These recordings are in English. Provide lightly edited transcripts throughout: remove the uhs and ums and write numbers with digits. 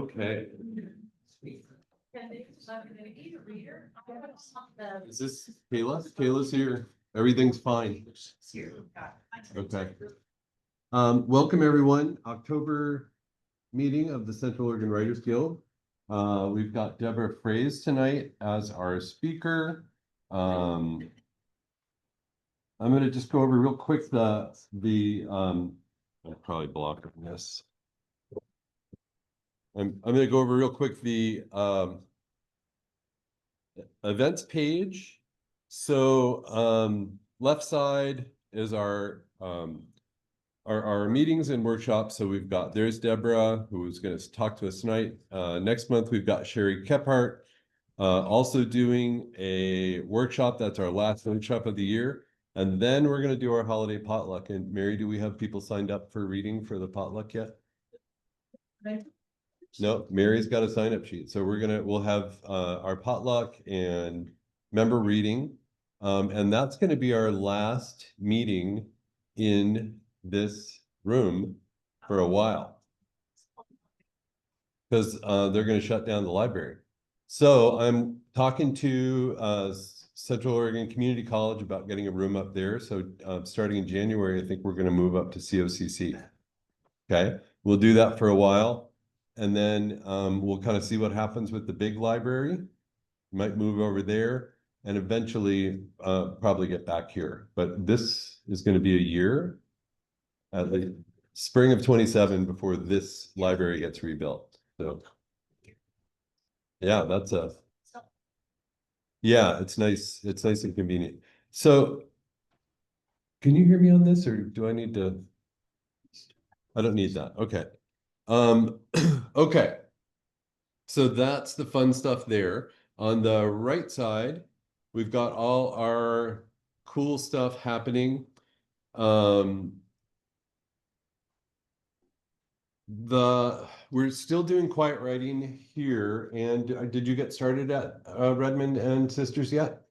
Okay. Is this Kayla? Kayla's here. Everything's fine. Okay. Welcome everyone. October meeting of the Central Oregon Writers Guild. We've got Deborah Froese tonight as our speaker. I'm going to just go over real quick I'll probably block this. I'm going to go over real quick the events page. So left side is our meetings and workshops. So there's Deborah, who's going to talk to us tonight. Next month, we've got Sherry Kephart also doing a workshop. That's our last workshop of the year. And then we're going to do our holiday potluck. And Mary, do we have people signed up for reading for the potluck yet? No, Mary's got a sign up sheet. So we'll have our potluck and member reading. And that's going to be our last meeting in this room for a while. Because they're going to shut down the library. So I'm talking to Central Oregon Community College about getting a room up there. So starting in January, I think we're going to move up to COCC. Okay, we'll do that for a while. And then we'll kind of see what happens with the big library. Might move over there and eventually probably get back here. But this is going to be a year, at the spring of 27 before this library gets rebuilt. So yeah, it's nice. It's nice and convenient. So can you hear me on this or do I need to? I don't need that. Okay. Okay. So that's the fun stuff there. On the right side, we've got all our cool stuff happening. We're still doing quiet writing here. And did you get started at Redmond and Sisters yet?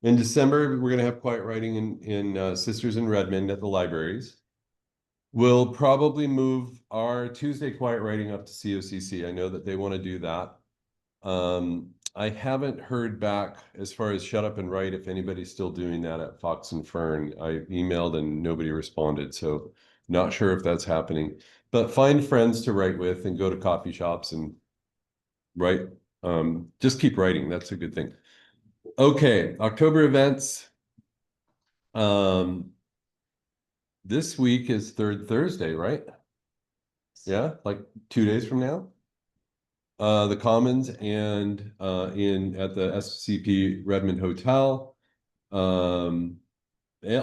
In December, we're going to have quiet writing in Sisters in Redmond at the libraries. We'll probably move our Tuesday quiet writing up to COCC. I know that they want to do that. I haven't heard back as far as Shut Up and Write if anybody's still doing that at Fox and Fern. I emailed and nobody responded, so not sure if that's happening. But find friends to write with and go to coffee shops and write. Just keep writing. That's a good thing. Okay, October events. This week is Third Thursday, right? Yeah, like 2 days from now. The Commons and at the SCP Redmond Hotel. And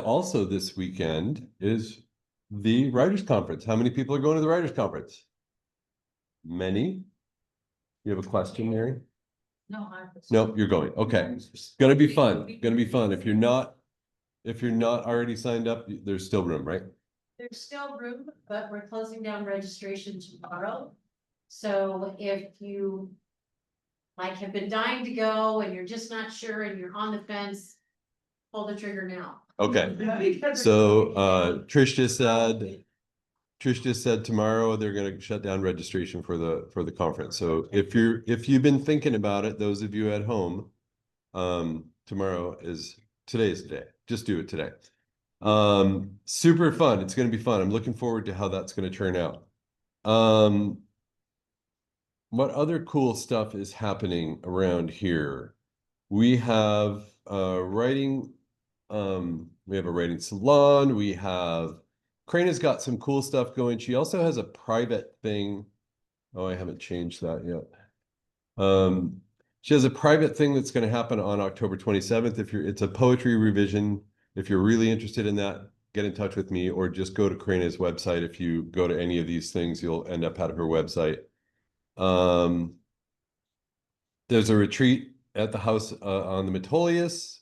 also this weekend is the Writers Conference. How many people are going to the Writers Conference? Many. You have a question, Mary? No, you're going. Okay. It's gonna be fun. Gonna be fun. If you're not already signed up, there's still room, right? There's still room, but we're closing down registration tomorrow. So if you have been dying to go and you're just not sure and you're on the fence, pull the trigger now. Okay. So Trish just said tomorrow they're going to shut down registration for the conference. So if you've been thinking about it, those of you at home, today's the day. Just do it today. Super fun. It's going to be fun. I'm looking forward to how that's going to turn out. What other cool stuff is happening around here? We have writing. We have a writing salon. Crane has got some cool stuff going. She also has a private thing. Oh, I haven't changed that yet. She has a private thing that's going to happen on October 27th. It's a poetry revision. If you're really interested in that, get in touch with me or just go to Crane's website. If you go to any of these things, you'll end up at her website. There's a retreat at the house on the Metolius.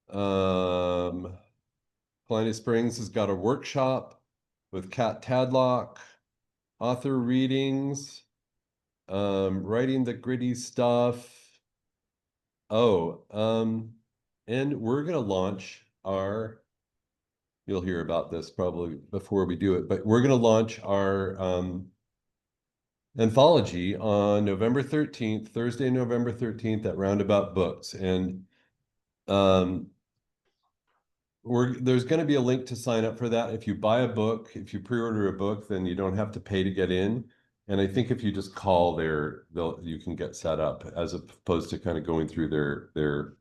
Paulina Springs has got a workshop with Kat Tadlock, author readings, writing the gritty stuff. And we're gonna launch you'll hear about this probably before we do it, but we're gonna launch our anthology on November 13th, Thursday, November 13th at Roundabout Books. And there's going to be a link to sign up for that. If you buy a book, if you pre-order a book, then you don't have to pay to get in. And I think if you just call there, you can get set up, as opposed to kind of going through their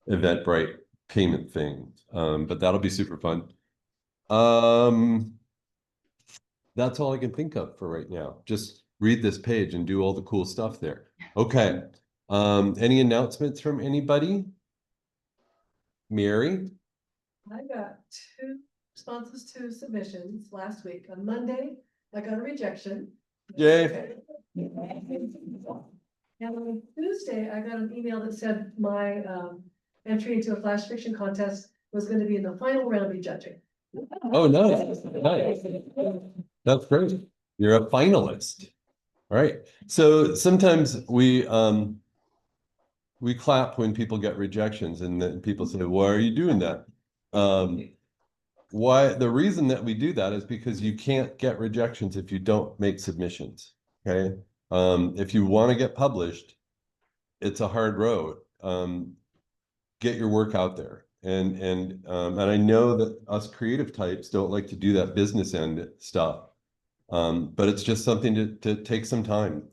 Eventbrite payment thing. But that'll be super fun. That's all I can think of for right now. Just read this page and do all the cool stuff there. Okay. Any announcements from anybody? Mary? I got 2 responses to submissions last week. On Monday, I got a rejection. Yay. And on Tuesday, I got an email that said my entry into a flash fiction contest was going to be in the final round of judging. Oh, nice. Nice. That's great. You're a finalist. All right. So sometimes we clap when people get rejections, and then people say, why are you doing that? The reason that we do that is because you can't get rejections if you don't make submissions. Okay. If you want to get published, it's a hard road. Get your work out there. And I know that us creative types don't like to do that business end stuff. But it's just something to take some time.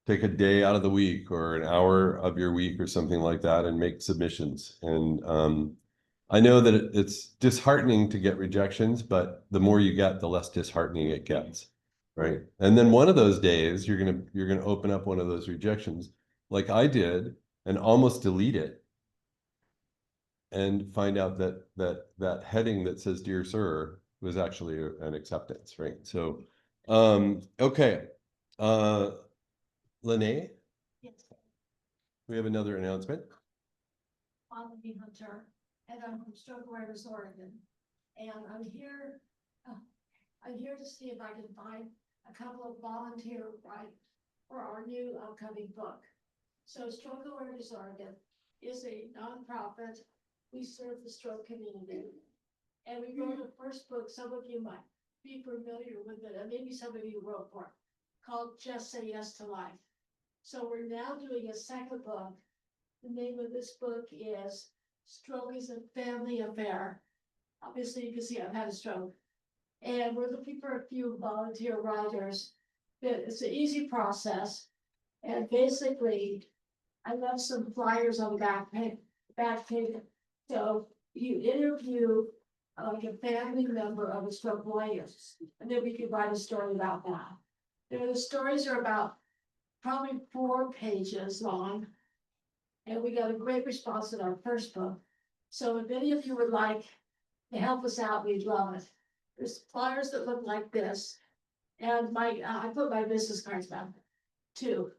Take a day out of the week or an hour of your week or something like that and make submissions. And I know that it's disheartening to get rejections, but the more you get, the less disheartening it gets, right? And then one of those days, you're gonna open up one of those rejections, like I did, and almost delete it, and find out that heading that says "Dear Sir" was actually an acceptance, right? So, okay, Lene, Yes, we have another announcement. I'm the Hunter, and I'm from Struggle Writers, Oregon. And I'm here to see if I can find a couple of volunteer writers for our new upcoming book. So Struggle Writers, Oregon is a nonprofit. We serve the stroke community. And we wrote the first book, some of you might be familiar with it, and maybe some of you wrote for it, called Just Say Yes to Life. So we're now doing a second book. The name of this book is Stroke is a Family Affair. Obviously, you can see I've had a stroke. And we're looking for a few volunteer writers. It's an easy process. And basically, I left some flyers on the back page. So you interview like a family member of a stroke warrior, and then we can write a story about that. The stories are about probably 4 pages long. And we got a great response in our first book. So if any of you would like to help us out, we'd love it. There's flyers that look like this. And I put my business cards back too.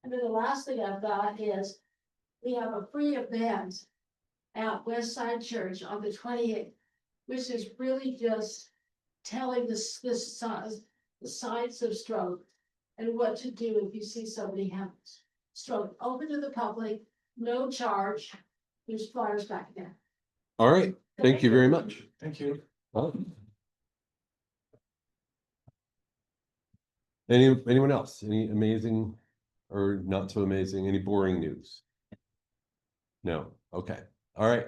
And then the last thing I've got is we have a free event at West Side Church on the 28th, which is really just telling the signs of stroke and what to do if you see somebody have stroke. Open to the public, no charge. There's flyers back there. All right. Thank you very much. Thank you. Anyone else? Any amazing or not so amazing? Any boring news? No. Okay. All right.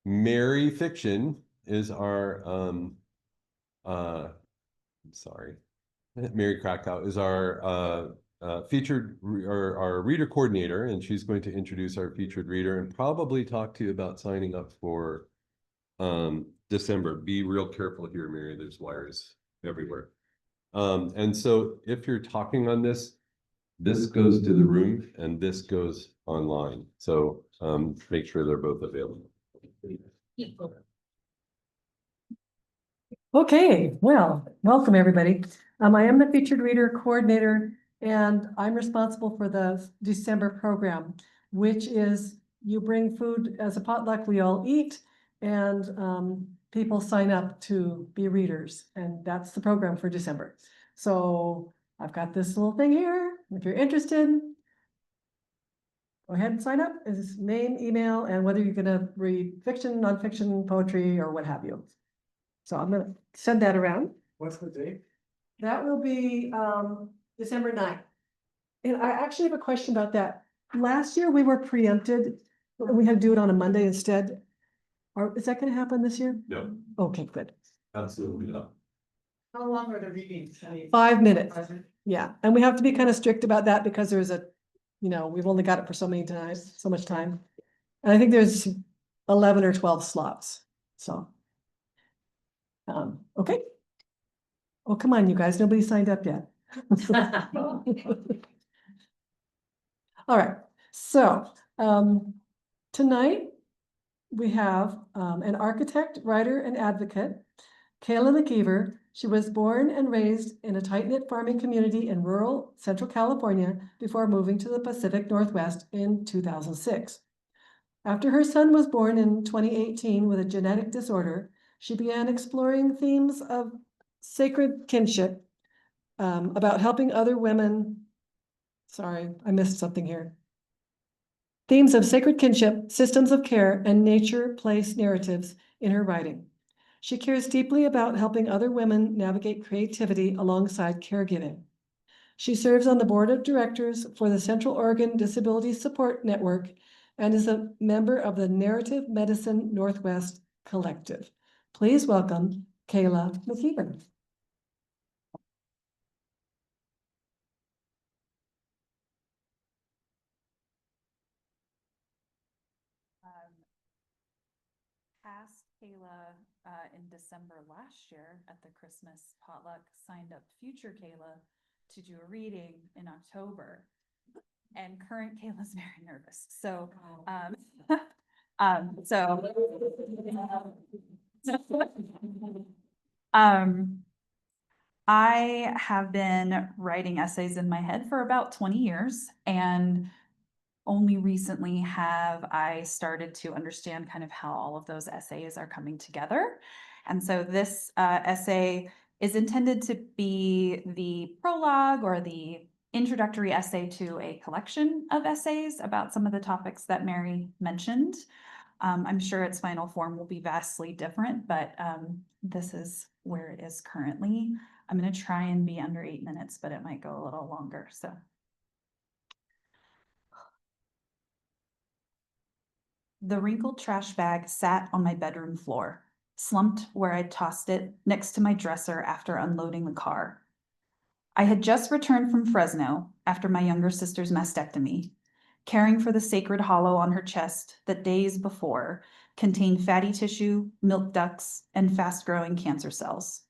Mary Fiction is our I'm sorry. Mary Krakow is our featured or our reader coordinator, and she's going to introduce our featured reader and probably talk to you about signing up for December. Be real careful here, Mary. There's wires everywhere. And so if you're talking on this goes to the room and this goes online. So make sure they're both available. Okay, well, welcome everybody. I am the featured reader coordinator, and I'm responsible for the December program, which is you bring food as a potluck, we all eat, and people sign up to be readers, and that's the program for December. So I've got this little thing here. If you're interested, go ahead and sign up. Is name, email, and whether you're gonna read fiction, nonfiction, poetry, or what have you. So I'm gonna send that around. What's the date? That will be, December 9th. And I actually have a question about that. Last year, we were preempted, and we had to do it on a Monday instead. Is that gonna happen this year? No, Okay, good. absolutely not. How long are the readings? 5 minutes. Yeah, and we have to be kind of strict about that because there's a, we've only got it for so many times, so much time. And I think there's 11 or 12 slots, so. Okay. Oh, come on, you guys, nobody signed up yet. All right, so, tonight we have, an architect, writer, and advocate, Kayla McKeever. She was born and raised in a tight-knit farming community in rural Central California before moving to the Pacific Northwest in 2006. After her son was born in 2018 with a genetic disorder, she began exploring themes of sacred kinship, about helping other women. Sorry, I missed something here. Themes of sacred kinship, systems of care, and nature-place narratives in her writing. She cares deeply about helping other women navigate creativity alongside caregiving. She serves on the board of directors for the Central Oregon Disability Support Network and is a member of the Narrative Medicine Northwest Collective. Please welcome Kayla McKeever. Asked Kayla in December last year at the Christmas potluck, signed up future Kayla to do a reading in October. And current Kayla's very nervous. So, I have been writing essays in my head for about 20 years, and only recently have I started to understand kind of how all of those essays are coming together. And so this essay is intended to be the prologue or the introductory essay to a collection of essays about some of the topics that Mary mentioned. I'm sure its final form will be vastly different, but this is where it is currently. I'm going to try and be under 8 minutes, but it might go a little longer. So. The wrinkled trash bag sat on my bedroom floor, slumped where I'd tossed it next to my dresser after unloading the car. I had just returned from Fresno after my younger sister's mastectomy, caring for the sacred hollow on her chest that days before contained fatty tissue, milk ducts, and fast-growing cancer cells.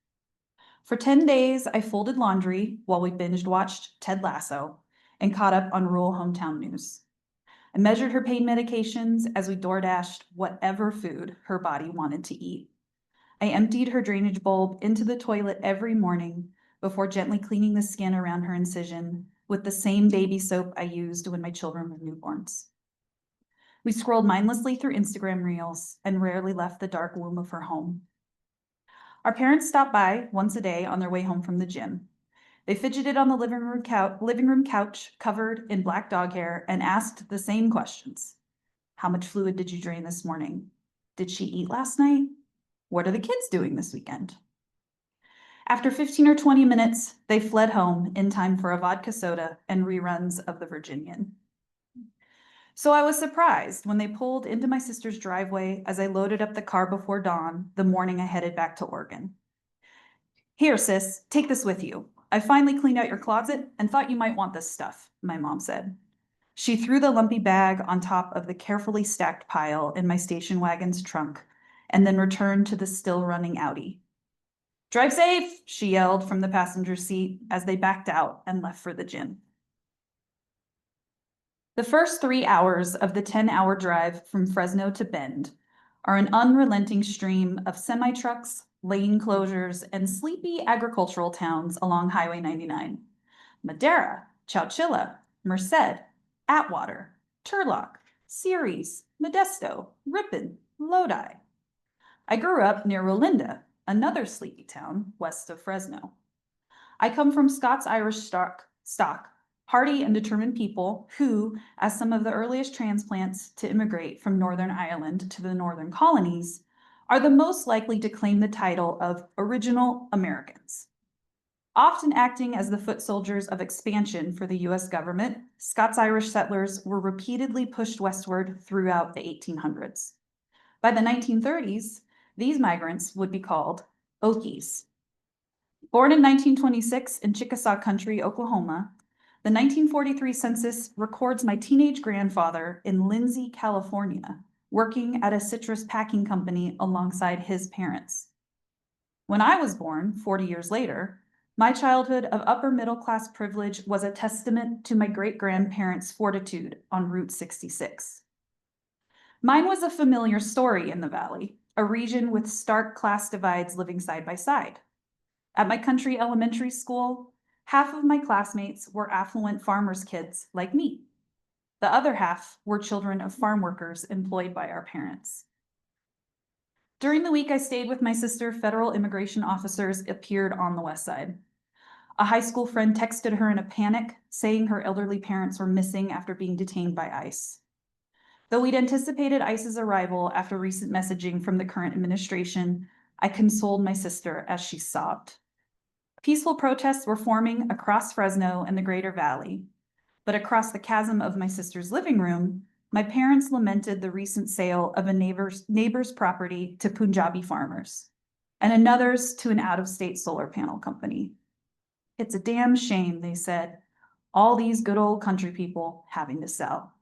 For 10 days, I folded laundry while we binge-watched Ted Lasso and caught up on rural hometown news. I measured her pain medications as we door-dashed whatever food her body wanted to eat. I emptied her drainage bulb into the toilet every morning before gently cleaning the skin around her incision with the same baby soap I used when my children were newborns. We scrolled mindlessly through Instagram reels and rarely left the dark womb of her home. Our parents stopped by once a day on their way home from the gym. They fidgeted on the living room couch covered in black dog hair and asked the same questions. How much fluid did you drain this morning? Did she eat last night? What are the kids doing this weekend? After 15 or 20 minutes, they fled home in time for a vodka soda and reruns of The Virginian. So I was surprised when they pulled into my sister's driveway as I loaded up the car before dawn the morning I headed back to Oregon. Here, sis, take this with you. I finally cleaned out your closet and thought you might want this stuff, my mom said. She threw the lumpy bag on top of the carefully stacked pile in my station wagon's trunk and then returned to the still running Audi. Drive safe, she yelled from the passenger seat as they backed out and left for the gym. The first 3 hours of the 10-hour drive from Fresno to Bend are an unrelenting stream of semi-trucks, lane closures, and sleepy agricultural towns along Highway 99. Madera, Chowchilla, Merced, Atwater, Turlock, Ceres, Modesto, Ripon, Lodi. I grew up near Rolinda, another sleepy town west of Fresno. I come from Scots-Irish stock, hardy and determined people who, as some of the earliest transplants to immigrate from Northern Ireland to the Northern colonies, are the most likely to claim the title of original Americans. Often acting as the foot soldiers of expansion for the US government, Scots-Irish settlers were repeatedly pushed westward throughout the 1800s. By the 1930s, these migrants would be called Okies. Born in 1926 in Chickasaw Country, Oklahoma, the 1943 census records my teenage grandfather in Lindsay, California, working at a citrus packing company alongside his parents. When I was born, 40 years later, my childhood of upper middle class privilege was a testament to my great-grandparents' fortitude on Route 66. Mine was a familiar story in the Valley, a region with stark class divides living side by side. At my country elementary school, half of my classmates were affluent farmers' kids like me. The other half were children of farm workers employed by our parents. During the week I stayed with my sister, federal immigration officers appeared on the west side. A high school friend texted her in a panic, saying her elderly parents were missing after being detained by ICE. Though we'd anticipated ICE's arrival after recent messaging from the current administration, I consoled my sister as she sobbed. Peaceful protests were forming across Fresno and the Greater Valley, but across the chasm of my sister's living room, my parents lamented the recent sale of a neighbor's property to Punjabi farmers, and another's to an out-of-state solar panel company. It's a damn shame, they said, all these good old country people having to sell.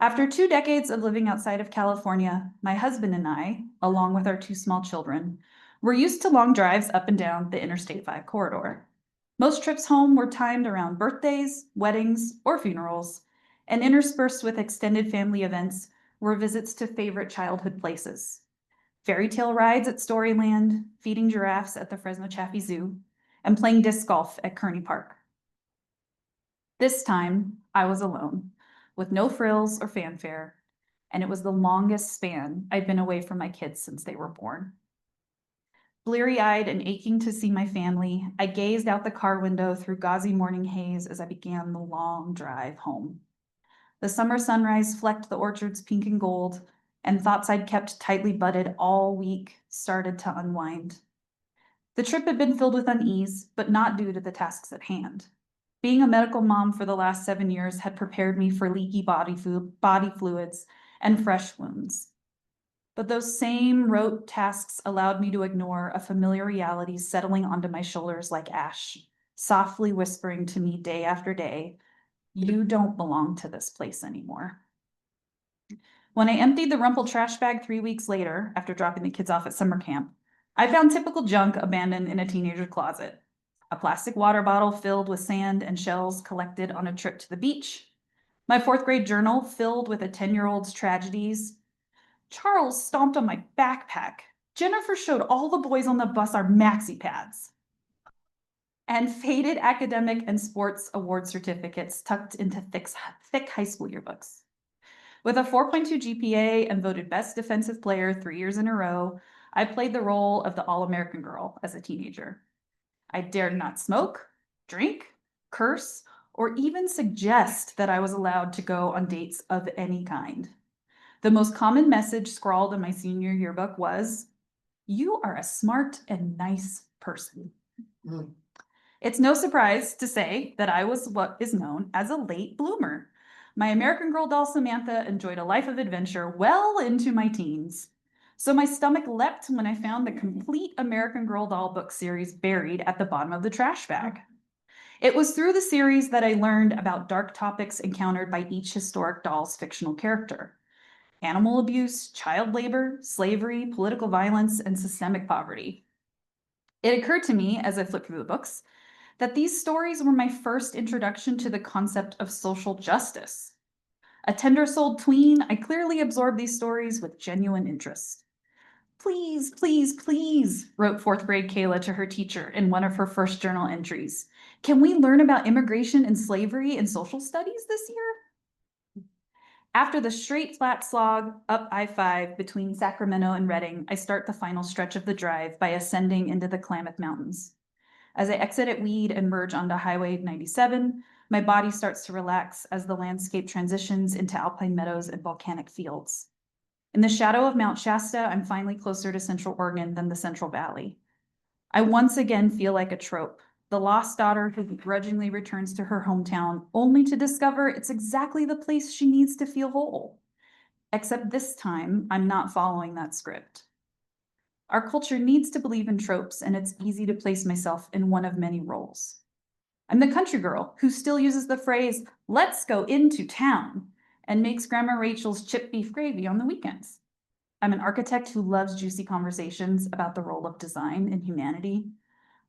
After 2 decades of living outside of California, my husband and I, along with our 2 small children, were used to long drives up and down the Interstate 5 corridor. Most trips home were timed around birthdays, weddings, or funerals, and interspersed with extended family events were visits to favorite childhood places. Fairy tale rides at Storyland, feeding giraffes at the Fresno Chaffee Zoo, and playing disc golf at Kearney Park. This time, I was alone, with no frills or fanfare, and it was the longest span I'd been away from my kids since they were born. Bleary-eyed and aching to see my family, I gazed out the car window through gauzy morning haze as I began the long drive home. The summer sunrise flecked the orchards pink and gold, and thoughts I'd kept tightly budded all week started to unwind. The trip had been filled with unease, but not due to the tasks at hand. Being a medical mom for the last 7 years had prepared me for leaky body fluids and fresh wounds. But those same rote tasks allowed me to ignore a familiar reality settling onto my shoulders like ash, softly whispering to me day after day, "You don't belong to this place anymore." When I emptied the rumpled trash bag 3 weeks later, after dropping the kids off at summer camp, I found typical junk abandoned in a teenager's closet. A plastic water bottle filled with sand and shells collected on a trip to the beach. My 4th grade journal filled with a 10-year-old's tragedies. Charles stomped on my backpack. Jennifer showed all the boys on the bus our maxi pads. And faded academic and sports award certificates tucked into thick high school yearbooks. With a 4.2 GPA and voted best defensive player 3 years in a row, I played the role of the all-American girl as a teenager. I dared not smoke, drink, curse, or even suggest that I was allowed to go on dates of any kind. The most common message scrawled in my senior yearbook was, "You are a smart and nice person." It's no surprise to say that I was what is known as a late bloomer. My American Girl doll Samantha enjoyed a life of adventure well into my teens. So my stomach leapt when I found the complete American Girl doll book series buried at the bottom of the trash bag. It was through the series that I learned about dark topics encountered by each historic doll's fictional character: animal abuse, child labor, slavery, political violence, and systemic poverty. It occurred to me as I flipped through the books that these stories were my first introduction to the concept of social justice. A tender-souled tween, I clearly absorbed these stories with genuine interest. "Please, please, please," wrote 4th grade Kayla to her teacher in one of her first journal entries. "Can we learn about immigration and slavery in social studies this year?" After the straight flat slog up I-5 between Sacramento and Redding, I start the final stretch of the drive by ascending into the Klamath Mountains. As I exit at Weed and merge onto Highway 97, my body starts to relax as the landscape transitions into alpine meadows and volcanic fields. In the shadow of Mount Shasta, I'm finally closer to Central Oregon than the Central Valley. I once again feel like a trope, the lost daughter who begrudgingly returns to her hometown only to discover it's exactly the place she needs to feel whole. Except this time, I'm not following that script. Our culture needs to believe in tropes, and it's easy to place myself in one of many roles. I'm the country girl who still uses the phrase, let's go into town, and makes Grandma Rachel's chipped beef gravy on the weekends. I'm an architect who loves juicy conversations about the role of design in humanity.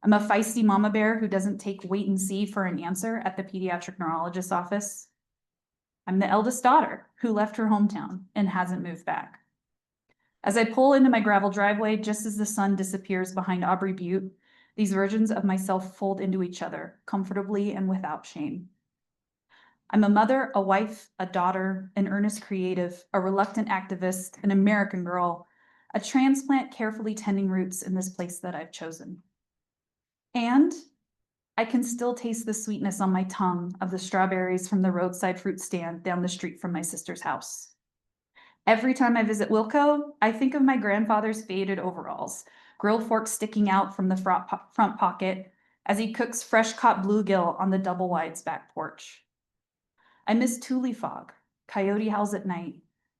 I'm a feisty mama bear who doesn't take wait and see for an answer at the pediatric neurologist's office. I'm the eldest daughter who left her hometown and hasn't moved back. As I pull into my gravel driveway just as the sun disappears behind Aubrey Butte, these versions of myself fold into each other comfortably and without shame. I'm a mother, a wife, a daughter, an earnest creative, a reluctant activist, an American girl, a transplant carefully tending roots in this place that I've chosen. And I can still taste the sweetness on my tongue of the strawberries from the roadside fruit stand down the street from my sister's house. Every time I visit Wilco, I think of my grandfather's faded overalls, grilled forks sticking out from the front pocket as he cooks fresh caught bluegill on the double wide's back porch. I miss Thule fog, coyote howls at night,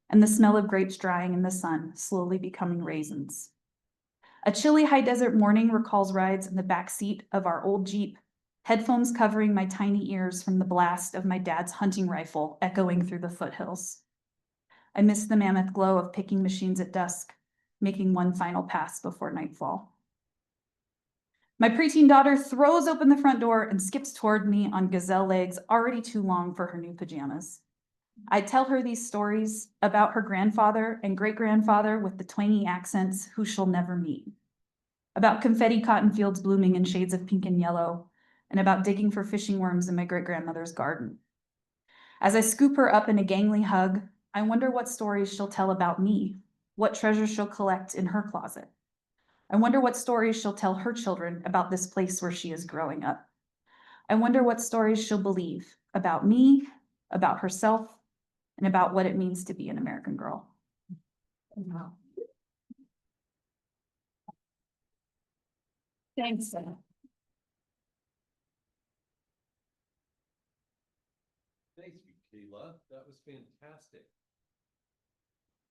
and the smell of grapes drying in the sun, slowly becoming raisins. A chilly high desert morning recalls rides in the back seat of our old Jeep, headphones covering my tiny ears from the blast of my dad's hunting rifle echoing through the foothills. I miss the mammoth glow of picking machines at dusk, making one final pass before nightfall. My preteen daughter throws open the front door and skips toward me on gazelle legs already too long for her new pajamas. I tell her these stories about her grandfather and great-grandfather with the twangy accents who she'll never meet, about confetti cotton fields blooming in shades of pink and yellow, and about digging for fishing worms in my great-grandmother's garden. As I scoop her up in a gangly hug, I wonder what stories she'll tell about me, what treasures she'll collect in her closet. I wonder what stories she'll tell her children about this place where she is growing up. I wonder what stories she'll believe about me, about herself, and about what it means to be an American girl. Wow. Thanks. Thank you, Kayla. That was fantastic.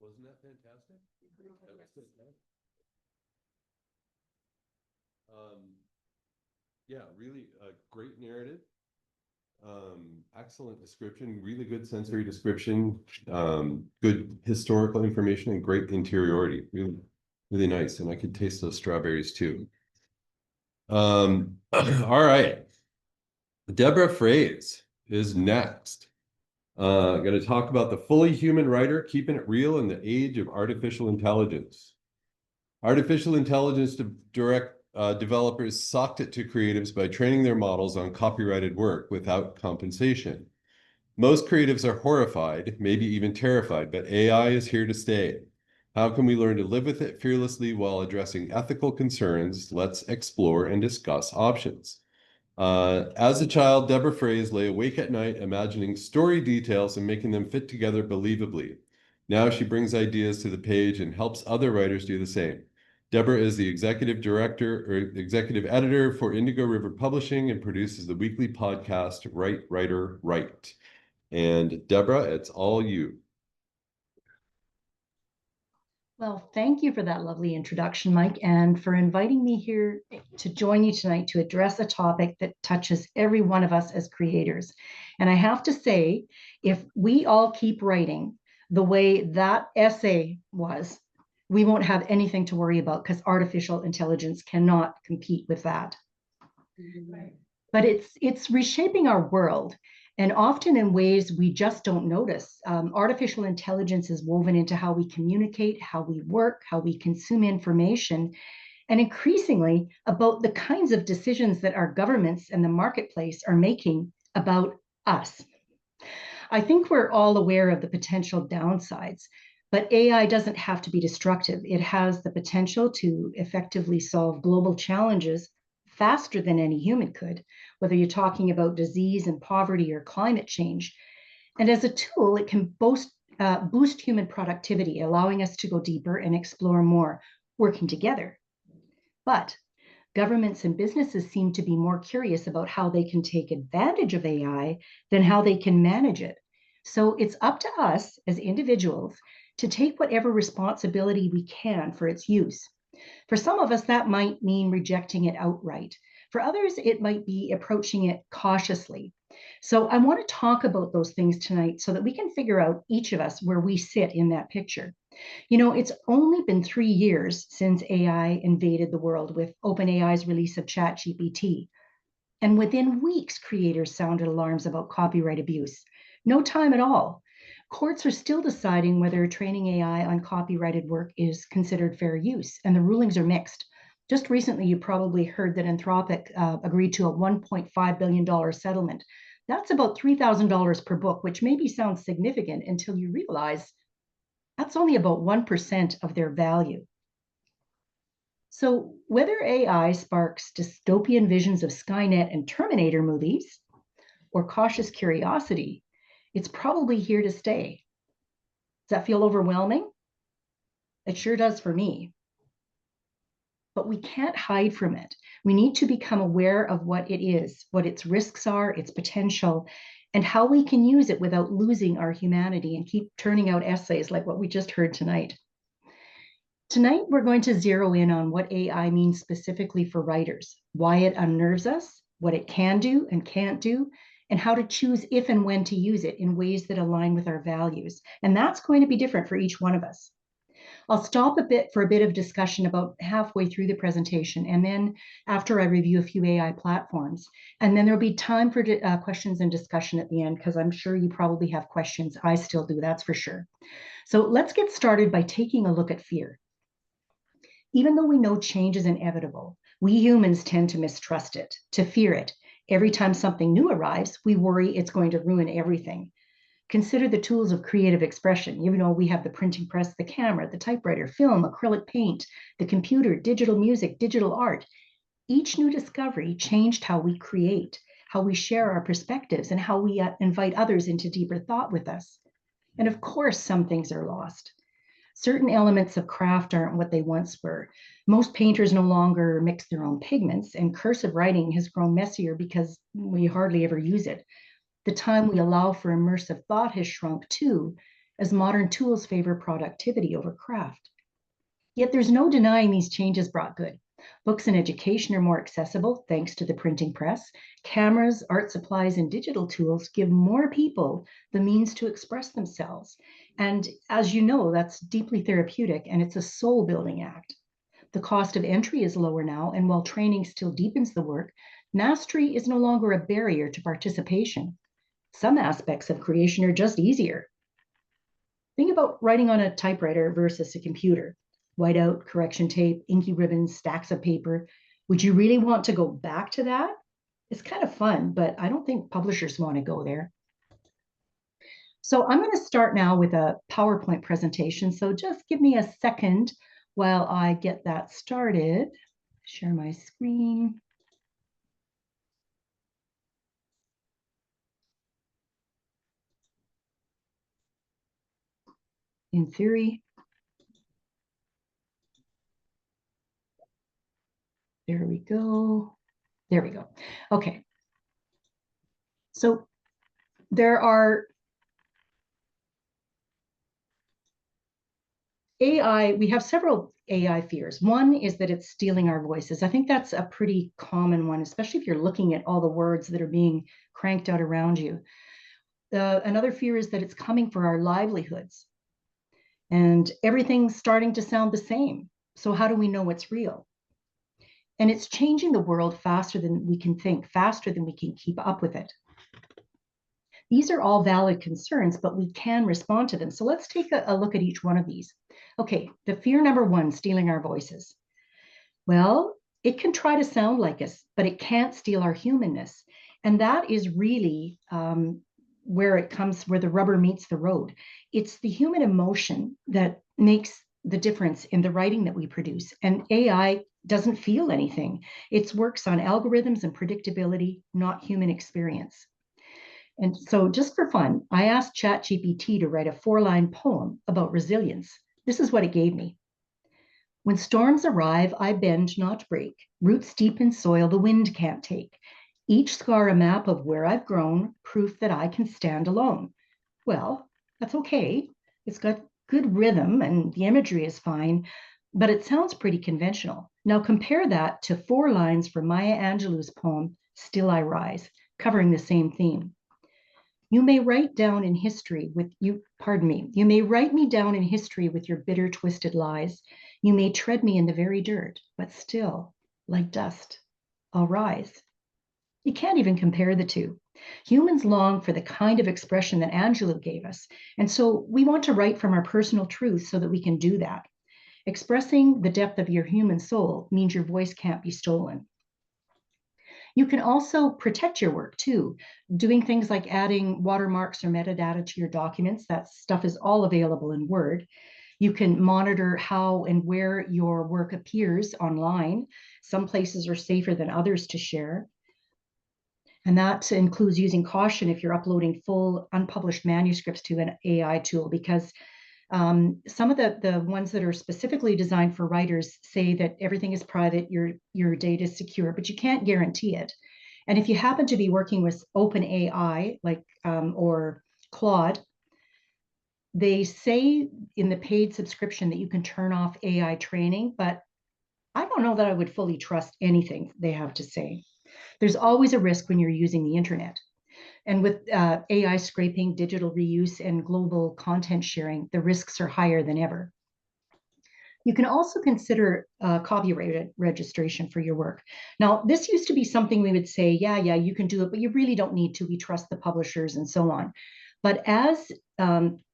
Wasn't that fantastic? That was fantastic. Yeah, really a great narrative. Excellent description, really good sensory description, good historical information and great interiority. Really, really nice. And I could taste those strawberries too. All right. Deborah Froese is next. Going to talk about the fully human writer, keeping it real in the age of artificial intelligence. Artificial intelligence developers socked it to creatives by training their models on copyrighted work without compensation. Most creatives are horrified, maybe even terrified, but AI is here to stay. How can we learn to live with it fearlessly while addressing ethical concerns? Let's explore and discuss options. As a child, Deborah Froese lay awake at night imagining story details and making them fit together believably. Now she brings ideas to the page and helps other writers do the same. Deborah is the executive editor for Indigo River Publishing and produces the weekly podcast Write, Writer, Write. And Deborah, it's all you. Well, thank you for that lovely introduction, Mike, and for inviting me here to join you tonight to address a topic that touches every one of us as creators. And I have to say, if we all keep writing the way that essay was, we won't have anything to worry about because artificial intelligence cannot compete with that. Right. But it's reshaping our world, and often in ways we just don't notice. Artificial intelligence is woven into how we communicate, how we work, how we consume information, and increasingly about the kinds of decisions that our governments and the marketplace are making about us. I think we're all aware of the potential downsides, but AI doesn't have to be destructive. It has the potential to effectively solve global challenges faster than any human could, whether you're talking about disease and poverty or climate change. And as a tool, it can boost human productivity, allowing us to go deeper and explore more, working together. But Governments and businesses seem to be more curious about how they can take advantage of AI than how they can manage it. So it's up to us as individuals to take whatever responsibility we can for its use. For some of us, that might mean rejecting it outright. For others, it might be approaching it cautiously. So I want to talk about those things tonight so that we can figure out, each of us, where we sit in that picture. You know, it's only been 3 years since AI invaded the world with OpenAI's release of ChatGPT. And within weeks, creators sounded alarms about copyright abuse. No time at all. Courts are still deciding whether training AI on copyrighted work is considered fair use, and the rulings are mixed. Just recently, you probably heard that Anthropic agreed to a $1.5 billion settlement. That's about $3,000 per book, which maybe sounds significant until you realize that's only about 1% of their value. So whether AI sparks dystopian visions of Skynet and Terminator movies or cautious curiosity, it's probably here to stay. Does that feel overwhelming? It sure does for me. But we can't hide from it. We need to become aware of what it is, what its risks are, its potential, and how we can use it without losing our humanity and keep turning out essays like what we just heard tonight. Tonight, we're going to zero in on what AI means specifically for writers, why it unnerves us, what it can do and can't do, and how to choose if and when to use it in ways that align with our values. And that's going to be different for each one of us. I'll stop a bit for a bit of discussion about halfway through the presentation, and then after I review a few AI platforms. And then there'll be time for questions and discussion at the end, because I'm sure you probably have questions. I still do, that's for sure. So let's get started by taking a look at fear. Even though we know change is inevitable, we humans tend to mistrust it, to fear it. Every time something new arrives, we worry it's going to ruin everything. Consider the tools of creative expression. You know, we have the printing press, the camera, the typewriter, film, acrylic paint, the computer, digital music, digital art. Each new discovery changed how we create, how we share our perspectives, and how we invite others into deeper thought with us. And of course, some things are lost. Certain elements of craft aren't what they once were. Most painters no longer mix their own pigments, and cursive writing has grown messier because we hardly ever use it. The time we allow for immersive thought has shrunk too, as modern tools favor productivity over craft. Yet there's no denying these changes brought good. Books and education are more accessible thanks to the printing press. Cameras, art supplies, and digital tools give more people the means to express themselves. And as you know, that's deeply therapeutic, and it's a soul-building act. The cost of entry is lower now, and while training still deepens the work, mastery is no longer a barrier to participation. Some aspects of creation are just easier. Think about writing on a typewriter versus a computer. Whiteout, correction tape, inky ribbons, stacks of paper. Would you really want to go back to that? It's kind of fun, but I don't think publishers want to go there. So I'm going to start now with a PowerPoint presentation. So just give me a second while I get that started. Share my screen. In theory. There we go. There we go. Okay. So there are AI, we have several AI fears. One is that it's stealing our voices. I think that's a pretty common one, especially if you're looking at all the words that are being cranked out around you. Another fear is that it's coming for our livelihoods. And everything's starting to sound the same. So how do we know it's real? And it's changing the world faster than we can think, faster than we can keep up with it. These are all valid concerns, but we can respond to them. So let's take a look at each one of these. Okay, the fear number one, stealing our voices. Well, it can try to sound like us, but it can't steal our humanness. And that is really where the rubber meets the road. It's the human emotion that makes the difference in the writing that we produce. And AI doesn't feel anything. It works on algorithms and predictability, not human experience. And so just for fun, I asked ChatGPT to write a 4-line poem about resilience. This is what it gave me. When storms arrive, I bend, not break. Roots deep in soil the wind can't take. Each scar a map of where I've grown, proof that I can stand alone. Well, that's okay. It's got good rhythm and the imagery is fine, but it sounds pretty conventional. Now compare that to 4 lines from Maya Angelou's poem, Still I Rise, covering the same theme. You may write down in history with you, pardon me, you may write me down in history with your bitter, twisted lies. You may tread me in the very dirt, but still, like dust, I'll rise. You can't even compare the two. Humans long for the kind of expression that Angelou gave us. And so we want to write from our personal truth so that we can do that. Expressing the depth of your human soul means your voice can't be stolen. You can also protect your work too, doing things like adding watermarks or metadata to your documents. That stuff is all available in Word. You can monitor how and where your work appears online. Some places are safer than others to share. And that includes using caution if you're uploading full unpublished manuscripts to an AI tool, because some of the ones that are specifically designed for writers say that everything is private, your data is secure, but you can't guarantee it. And if you happen to be working with OpenAI, like or Claude, they say in the paid subscription that you can turn off AI training, but I don't know that I would fully trust anything they have to say. There's always a risk when you're using the internet. And with AI scraping, digital reuse, and global content sharing, the risks are higher than ever. You can also consider copyright registration for your work. Now, this used to be something we would say, yeah, you can do it, but you really don't need to. We trust the publishers and so on. But as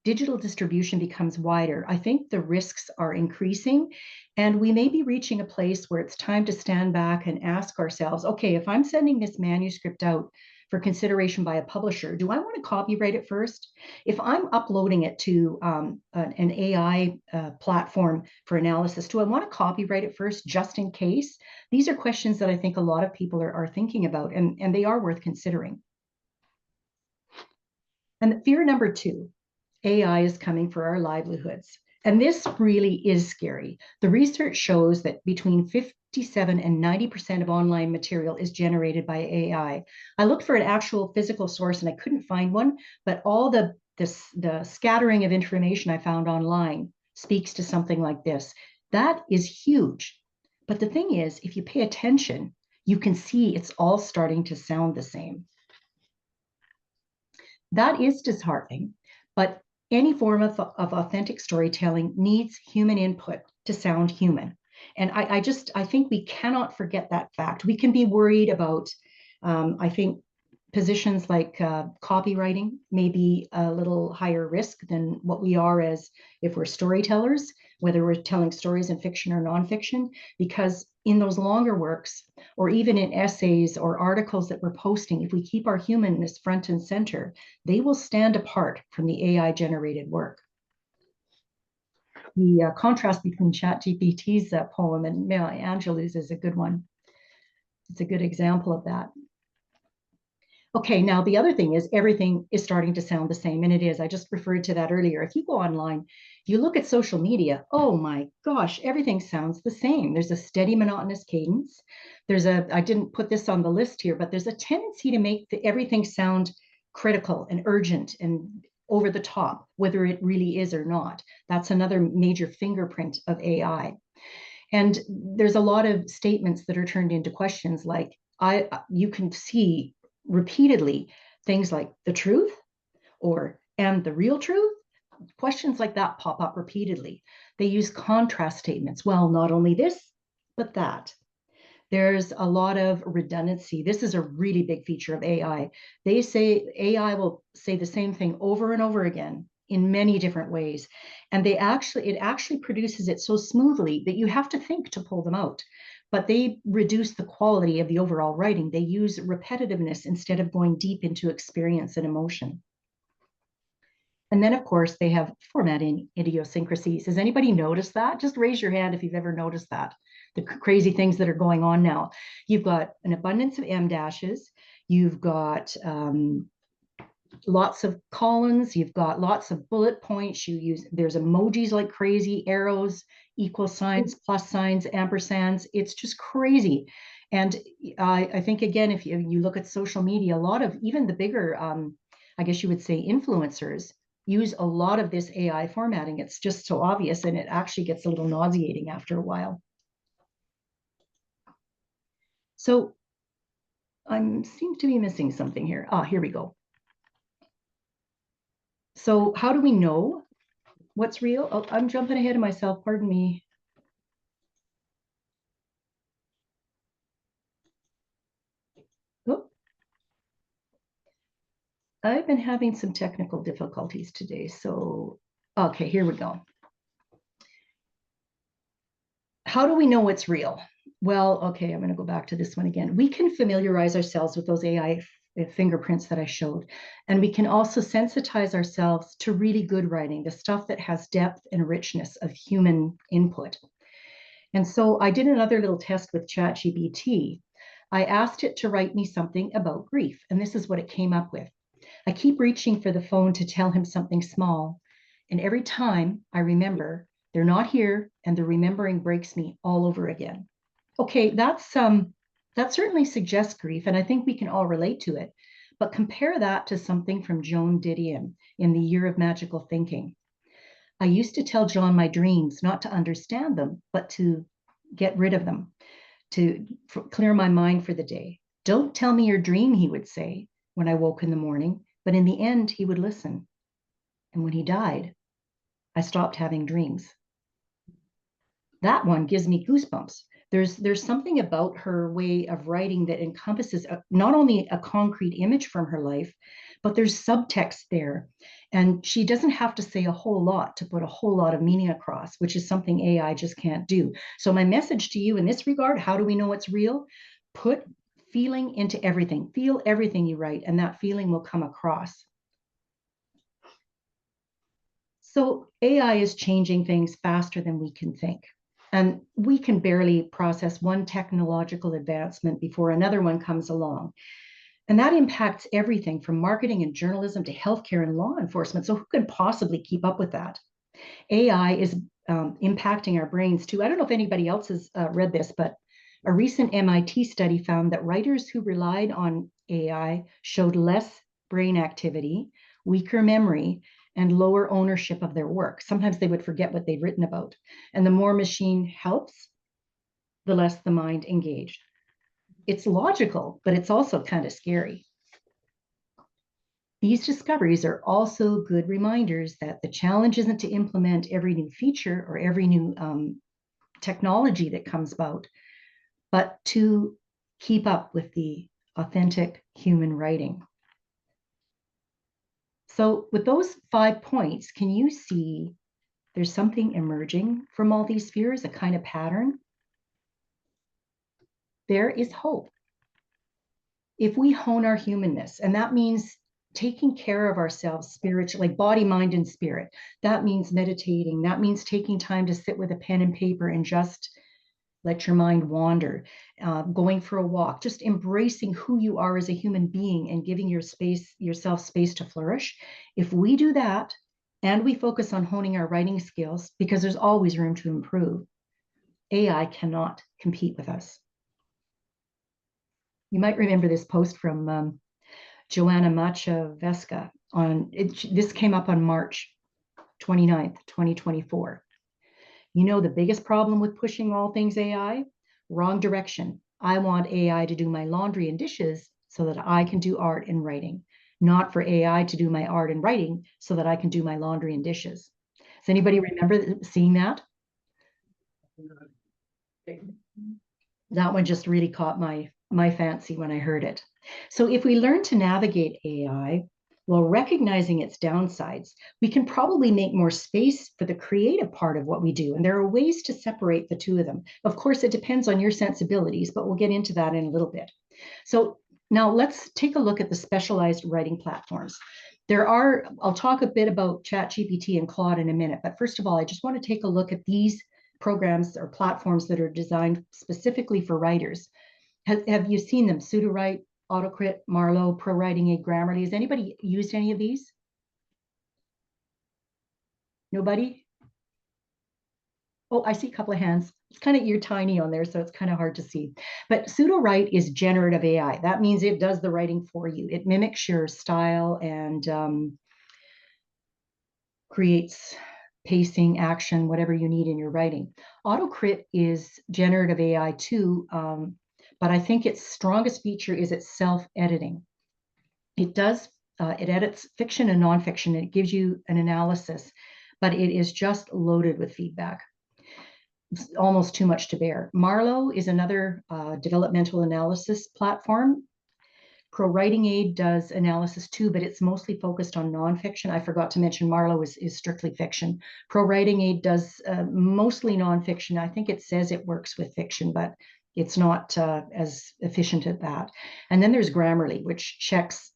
digital distribution becomes wider, I think the risks are increasing, and we may be reaching a place where it's time to stand back and ask ourselves, okay, if I'm sending this manuscript out for consideration by a publisher, do I want to copyright it first? If I'm uploading it to an AI platform for analysis, do I want to copyright it first just in case? These are questions that I think a lot of people are thinking about, and they are worth considering. And fear number 2, AI is coming for our livelihoods. And this really is scary. The research shows that between 57 and 90% of online material is generated by AI. I looked for an actual physical source and I couldn't find one, but all the scattering of information I found online speaks to something like this. That is huge. But the thing is, if you pay attention, you can see it's all starting to sound the same. That is disheartening, but any form of authentic storytelling needs human input to sound human. And I think we cannot forget that fact. We can be worried about, I think, positions like copywriting may be a little higher risk than what we are as if we're storytellers, whether we're telling stories in fiction or nonfiction, because in those longer works, or even in essays or articles that we're posting, if we keep our humanness front and center, they will stand apart from the AI generated work. The contrast between ChatGPT's poem and Maya Angelou's is a good one. It's a good example of that. Okay, now the other thing is everything is starting to sound the same, and it is. I just referred to that earlier. If you go online, if you look at social media, oh my gosh, everything sounds the same. There's a steady monotonous cadence. I didn't put this on the list here, but there's a tendency to make everything sound critical and urgent and over the top, whether it really is or not. That's another major fingerprint of AI. And there's a lot of statements that are turned into questions like, you can see repeatedly things like the truth or and the real truth. Questions like that pop up repeatedly. They use contrast statements. Well, not only this, but that. There's a lot of redundancy. This is a really big feature of AI. They say AI will say the same thing over and over again in many different ways. And it actually produces it so smoothly that you have to think to pull them out. But they reduce the quality of the overall writing. They use repetitiveness instead of going deep into experience and emotion. And then, of course, they have formatting idiosyncrasies. Has anybody noticed that? Just raise your hand if you've ever noticed that. The crazy things that are going on now. You've got an abundance of M dashes. You've got lots of columns, you've got lots of bullet points, there's emojis like crazy, arrows, equal signs, plus signs, ampersands. It's just crazy. And I think, again, if you look at social media, a lot of even the bigger, I guess you would say, influencers use a lot of this AI formatting. It's just so obvious, and it actually gets a little nauseating after a while. So I seem to be missing something here. Ah, here we go. So how do we know what's real? Oh, I'm jumping ahead of myself, pardon me. Oh, I've been having some technical difficulties today. So, okay, here we go. How do we know what's real? Well, okay, I'm going to go back to this one again. We can familiarize ourselves with those AI fingerprints that I showed. And we can also sensitize ourselves to really good writing, the stuff that has depth and richness of human input. And so I did another little test with ChatGPT. I asked it to write me something about grief, and this is what it came up with. I keep reaching for the phone to tell him something small, and every time I remember, they're not here, and the remembering breaks me all over again. Okay, that certainly suggests grief, and I think we can all relate to it. But compare that to something from Joan Didion in The Year of Magical Thinking. I used to tell John my dreams, not to understand them, but to get rid of them, to clear my mind for the day. Don't tell me your dream, he would say when I woke in the morning. But in the end, he would listen. And when he died, I stopped having dreams. That one gives me goosebumps. There's something about her way of writing that encompasses not only a concrete image from her life, but there's subtext there. And she doesn't have to say a whole lot to put a whole lot of meaning across, which is something AI just can't do. So my message to you in this regard, how do we know it's real? Put feeling into everything. Feel everything you write, and that feeling will come across. So AI is changing things faster than we can think. And we can barely process one technological advancement before another one comes along. And that impacts everything from marketing and journalism to healthcare and law enforcement. So who can possibly keep up with that? AI is impacting our brains too. I don't know if anybody else has read this, but a recent MIT study found that writers who relied on AI showed less brain activity, weaker memory, and lower ownership of their work. Sometimes they would forget what they'd written about. And the more machine helps, the less the mind engaged. It's logical, but it's also kind of scary. These discoveries are also good reminders that the challenge isn't to implement every new feature or every new technology that comes about, but to keep up with the authentic human writing. So with those 5 points, can you see there's something emerging from all these fears, a kind of pattern? There is hope. If we hone our humanness, and that means taking care of ourselves spiritually, like body, mind, and spirit. That means meditating. That means taking time to sit with a pen and paper and just let your mind wander, going for a walk, just embracing who you are as a human being and giving yourself space to flourish. If we do that and we focus on honing our writing skills, because there's always room to improve, AI cannot compete with us. You might remember this post from Joanna Maciejewska this came up on March 29th, 2024. You know the biggest problem with pushing all things AI? Wrong direction. I want AI to do my laundry and dishes so that I can do art and writing, not for AI to do my art and writing so that I can do my laundry and dishes. Does anybody remember seeing that? That one just really caught my fancy when I heard it. So if we learn to navigate AI while recognizing its downsides, we can probably make more space for the creative part of what we do. And there are ways to separate the two of them. Of course, it depends on your sensibilities, but we'll get into that in a little bit. So now let's take a look at the specialized writing platforms. I'll talk a bit about ChatGPT and Claude in a minute, but first of all, I just want to take a look at these programs or platforms that are designed specifically for writers. Have you seen them? Sudowrite, AutoCrit, Marlowe, ProWriting Aid, Grammarly. Has anybody used any of these? Nobody? Oh, I see a couple of hands. It's kind of, you're tiny on there, so it's kind of hard to see. But pseudo-write is generative AI. That means it does the writing for you. It mimics your style and creates pacing, action, whatever you need in your writing. AutoCrit is generative AI too, but I think its strongest feature is its self-editing. It edits fiction and nonfiction, and it gives you an analysis, but it is just loaded with feedback. It's almost too much to bear. Marlowe is another developmental analysis platform. ProWriting Aid does analysis too, but it's mostly focused on nonfiction. I forgot to mention Marlowe is strictly fiction. ProWriting Aid does mostly nonfiction. I think it says it works with fiction, but it's not as efficient at that. And then there's Grammarly, which checks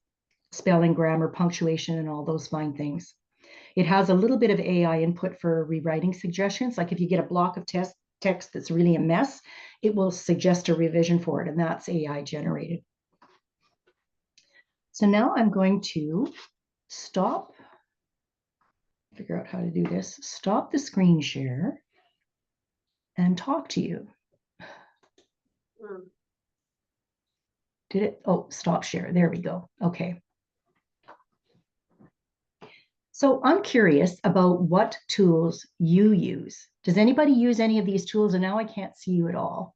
spelling, grammar, punctuation, and all those fine things. It has a little bit of AI input for rewriting suggestions. Like if you get a block of text that's really a mess, it will suggest a revision for it, and that's AI generated. So now I'm going to figure out how to do this, stop the screen share and talk to you. Did it? Oh, stop share. There we go. Okay. So I'm curious about what tools you use. Does anybody use any of these tools? And now I can't see you at all.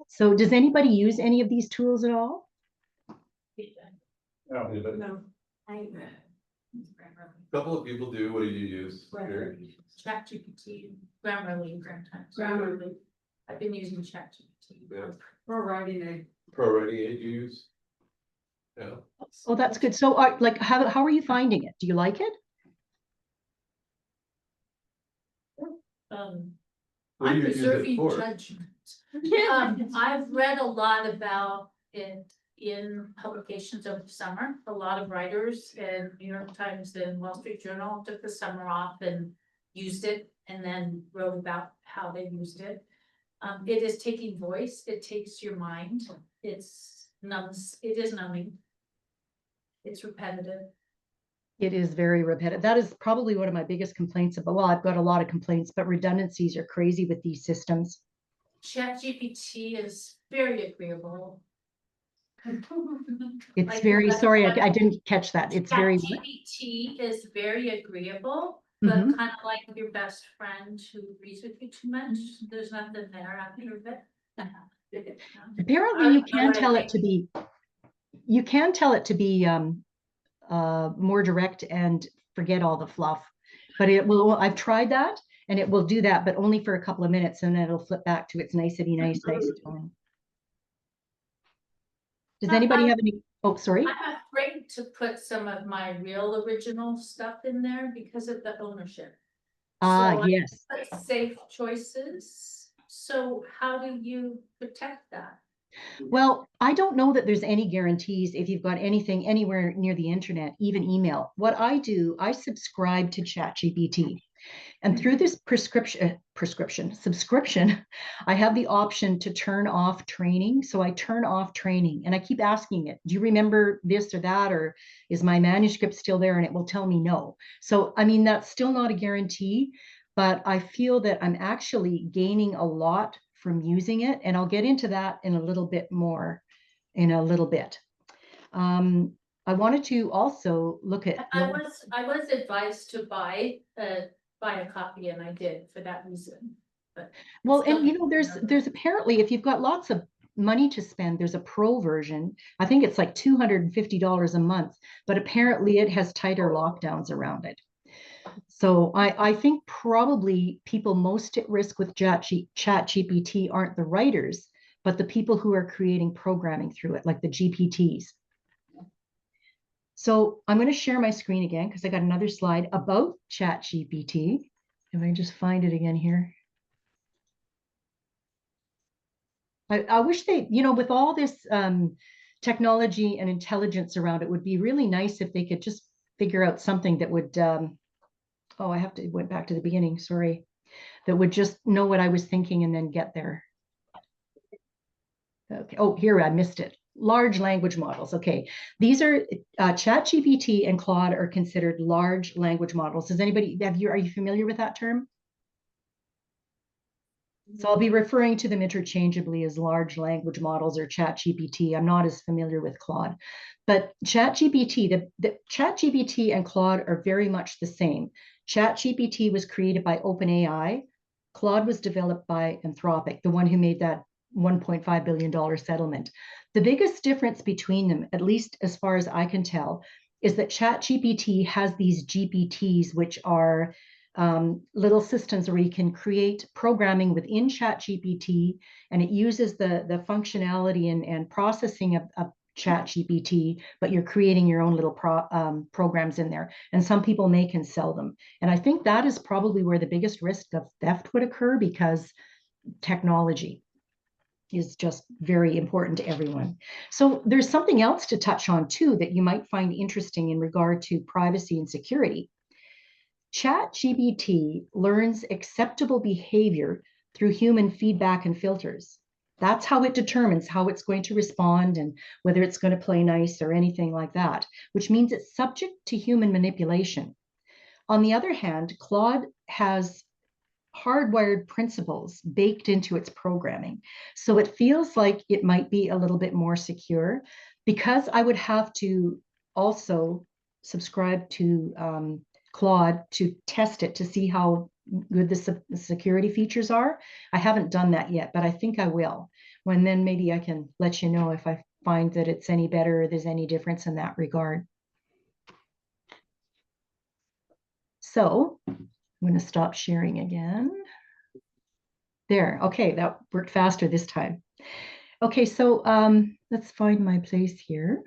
So does anybody use any of these tools at all? No. I. Couple of people do. What do you use? ChatGPT, Grammarly, Grammarly. I've been using ChatGPT. Yeah. ProWriting Aid. ProWriting Aid you use? Yeah. Oh, that's good. So like, how are you finding it? Do you like it? What do I'm you use it preserving for? judgment. I've read a lot about it in publications over the summer. A lot of writers and New York Times and Wall Street Journal took the summer off and used it and then wrote about how they used it. It is taking voice. It takes your mind. It is numbing. It's repetitive. It is very repetitive. That is probably one of my biggest complaints about, well, I've got a lot of complaints, but redundancies are crazy with these systems. ChatGPT is very agreeable. It's Like, very, sorry, I like- didn't catch that. It's very, ChatGPT is very agreeable, but Mhm. kind of like your best friend who agrees with you too much. There's nothing there after a bit. apparently you can tell it to be, more direct and forget all the fluff, but it will, I've tried that and it will do that, but only for a couple of minutes, and then it'll flip back to its nice tone. Does anybody have any, oh, sorry. I'm afraid to put some of my real original stuff in there because of the ownership. Yes. Put safe choices. So how do you protect that? Well, I don't know that there's any guarantees if you've got anything anywhere near the internet, even email. What I do, I subscribe to ChatGPT. And through this subscription, I have the option to turn off training. So I turn off training and I keep asking it, do you remember this or that? Or is my manuscript still there? And it will tell me no. So, I mean, that's still not a guarantee, but I feel that I'm actually gaining a lot from using it. And I'll get into that in a little bit more in a little bit. I wanted to also look at. I was advised to buy a copy, and I did for that reason. But well, and you know, there's apparently, if you've got lots of money to spend, there's a pro version. I think it's like $250 a month, but apparently it has tighter lockdowns around it. So I think probably people most at risk with ChatGPT aren't the writers, but the people who are creating programming through it, like the GPTs. So I'm going to share my screen again because I got another slide about ChatGPT. If I just find it again here. I wish they, you know, with all this technology and intelligence around, it would be really nice if they could just figure out something that would, oh, I have to went back to the beginning, sorry, that would just know what I was thinking and then get there. Okay, oh, here, I missed it. large language models. Okay, these are ChatGPT and Claude are considered large language models. Does anybody are you familiar with that term? So I'll be referring to them interchangeably as large language models or ChatGPT. I'm not as familiar with Claude, but ChatGPT, the ChatGPT and Claude are very much the same. ChatGPT was created by OpenAI. Claude was developed by Anthropic, the one who made that $1.5 billion settlement. The biggest difference between them, at least as far as I can tell, is that ChatGPT has these GPTs, which are little systems where you can create programming within ChatGPT, and it uses the functionality and processing of ChatGPT, but you're creating your own little programs in there. And some people make and sell them. And I think that is probably where the biggest risk of theft would occur, because technology is just very important to everyone. So there's something else to touch on too that you might find interesting in regard to privacy and security. ChatGPT learns acceptable behavior through human feedback and filters. That's how it determines how it's going to respond and whether it's going to play nice or anything like that, which means it's subject to human manipulation. On the other hand, Claude has hardwired principles baked into its programming. So it feels like it might be a little bit more secure, because I would have to also subscribe to Claude to test it to see how good the security features are. I haven't done that yet, but I think I will. When then maybe I can let you know if I find that it's any better or there's any difference in that regard. So I'm going to stop sharing again. There, okay, that worked faster this time. Okay, so let's find my place here.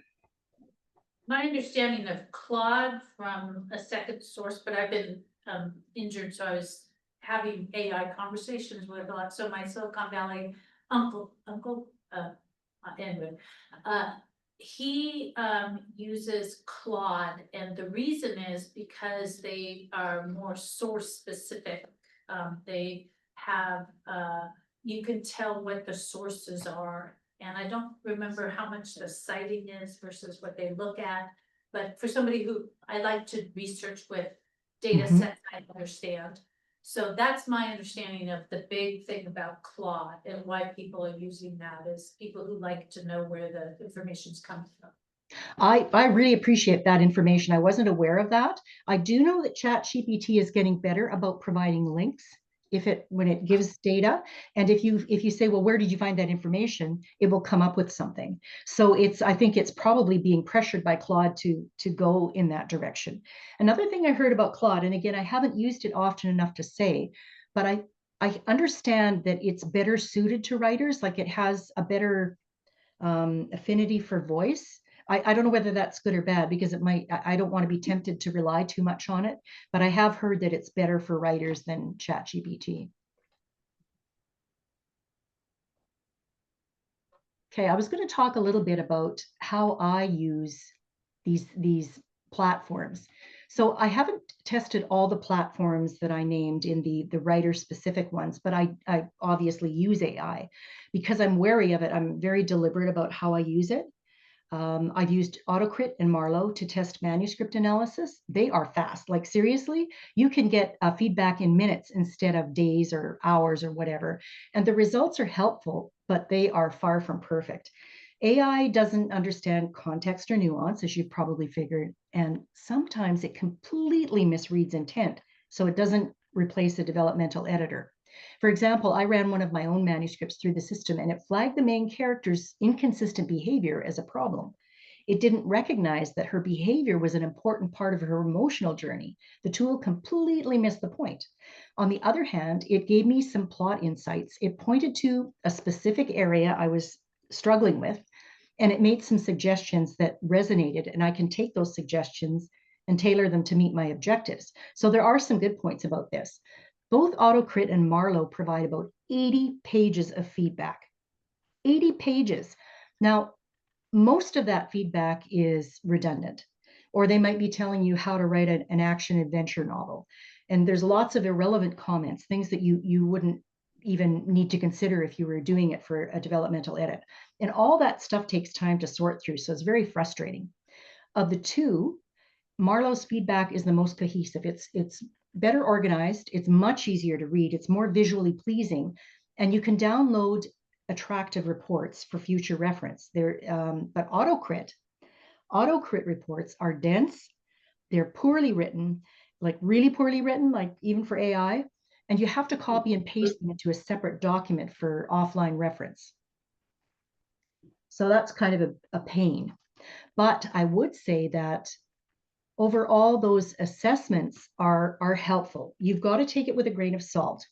My understanding of Claude from a second source, but I've been injured, so I was having AI conversations with a lot. So my Silicon Valley uncle, anyway, he uses Claude, and the reason is because they are more source specific. They have, you can tell what the sources are. And I don't remember how much the citing is versus what they look at. But for somebody who I like to research with data sets, I understand. So that's my understanding of the big thing about Claude and why people are using that, is people who like to know where the information's coming from. I really appreciate that information. I wasn't aware of that. I do know that ChatGPT is getting better about providing links when it gives data. And if you say, well, where did you find that information, it will come up with something. So I think it's probably being pressured by Claude to go in that direction. Another thing I heard about Claude, and again, I haven't used it often enough to say, but I understand that it's better suited to writers, like it has a better affinity for voice. I don't know whether that's good or bad, because I don't want to be tempted to rely too much on it, but I have heard that it's better for writers than ChatGPT. Okay, I was going to talk a little bit about how I use these platforms. So I haven't tested all the platforms that I named in the writer specific ones, but I obviously use AI because I'm wary of it. I'm very deliberate about how I use it. I've used AutoCrit and Marlowe to test manuscript analysis. They are fast. Like seriously, you can get feedback in minutes instead of days or hours or whatever. And the results are helpful, but they are far from perfect. AI doesn't understand context or nuance, as you've probably figured, and sometimes it completely misreads intent, so it doesn't replace a developmental editor. For example, I ran one of my own manuscripts through the system, and it flagged the main character's inconsistent behavior as a problem. It didn't recognize that her behavior was an important part of her emotional journey. The tool completely missed the point. On the other hand, it gave me some plot insights. It pointed to a specific area I was struggling with, and it made some suggestions that resonated, and I can take those suggestions and tailor them to meet my objectives. So there are some good points about this. Both AutoCrit and Marlowe provide about 80 pages of feedback. 80 pages. Now, most of that feedback is redundant, or they might be telling you how to write an action adventure novel. And there's lots of irrelevant comments, things that you wouldn't even need to consider if you were doing it for a developmental edit. And all that stuff takes time to sort through, so it's very frustrating. Of the two, Marlowe's feedback is the most cohesive. It's better organized, it's much easier to read, it's more visually pleasing, and you can download attractive reports for future reference. But autocrit reports are dense, they're poorly written, like really poorly written, like even for AI, and you have to copy and paste them into a separate document for offline reference. So that's kind of a pain. But I would say that overall, those assessments are helpful. You've got to take it with a grain of salt,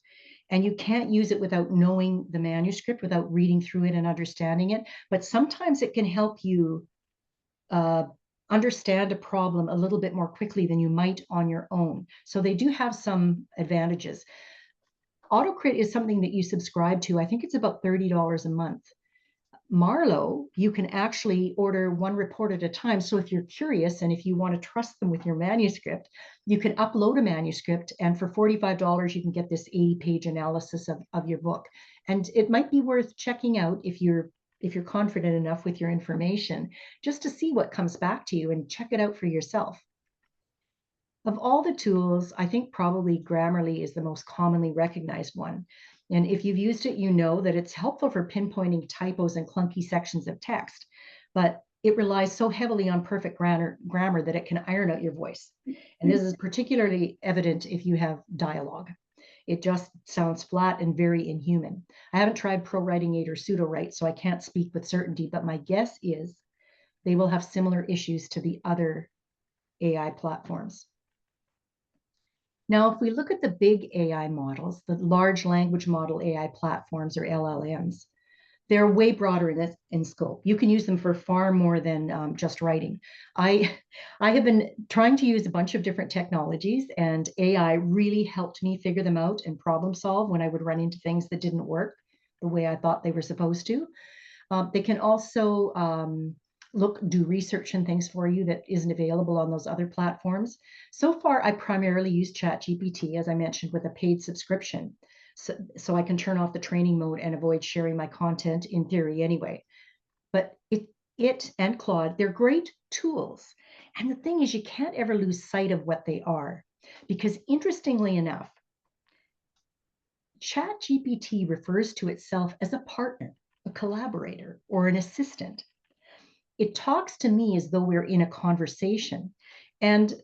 and you can't use it without knowing the manuscript, without reading through it and understanding it. But sometimes it can help you understand a problem a little bit more quickly than you might on your own. So they do have some advantages. Autocrit is something that you subscribe to. I think it's about $30 a month. Marlowe, you can actually order one report at a time. So if you're curious and if you want to trust them with your manuscript, you can upload a manuscript, and for $45, you can get this 80-page analysis of your book. And it might be worth checking out if you're confident enough with your information, just to see what comes back to you and check it out for yourself. Of all the tools, I think probably Grammarly is the most commonly recognized one. And if you've used it, you know that it's helpful for pinpointing typos and clunky sections of text, but it relies so heavily on perfect grammar that it can iron out your voice. And this is particularly evident if you have dialogue. It just sounds flat and very inhuman. I haven't tried ProWriting 8 or Pseudo-Write, so I can't speak with certainty, but my guess is they will have similar issues to the other AI platforms. Now, if we look at the big AI models, the large language model AI platforms, or LLMs, they're way broader in scope. You can use them for far more than just writing. I have been trying to use a bunch of different technologies, and AI really helped me figure them out and problem solve when I would run into things that didn't work the way I thought they were supposed to. They can also do research and things for you that isn't available on those other platforms. So far, I primarily use ChatGPT, as I mentioned, with a paid subscription. So I can turn off the training mode and avoid sharing my content in theory anyway. But it and Claude, they're great tools. And the thing is, you can't ever lose sight of what they are, because interestingly enough, ChatGPT refers to itself as a partner, a collaborator, or an assistant. It talks to me as though we're in a conversation. And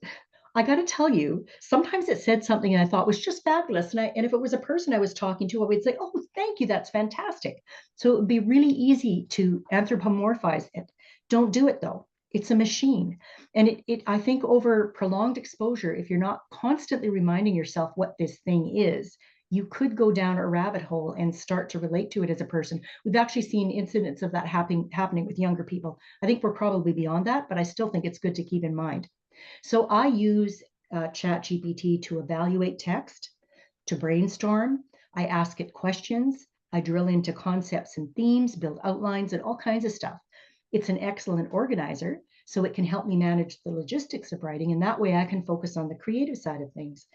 I got to tell you, sometimes it said something and I thought was just fabulous. And if it was a person I was talking to, I would say, oh, thank you, that's fantastic. So it would be really easy to anthropomorphize it. Don't do it though. It's a machine. And I think over prolonged exposure, if you're not constantly reminding yourself what this thing is, you could go down a rabbit hole and start to relate to it as a person. We've actually seen incidents of that happening with younger people. I think we're probably beyond that, but I still think it's good to keep in mind. So I use ChatGPT to evaluate text, to brainstorm. I ask it questions. I drill into concepts and themes, build outlines, and all kinds of stuff. It's an excellent organizer, so it can help me manage the logistics of writing, and that way I can focus on the creative side of things.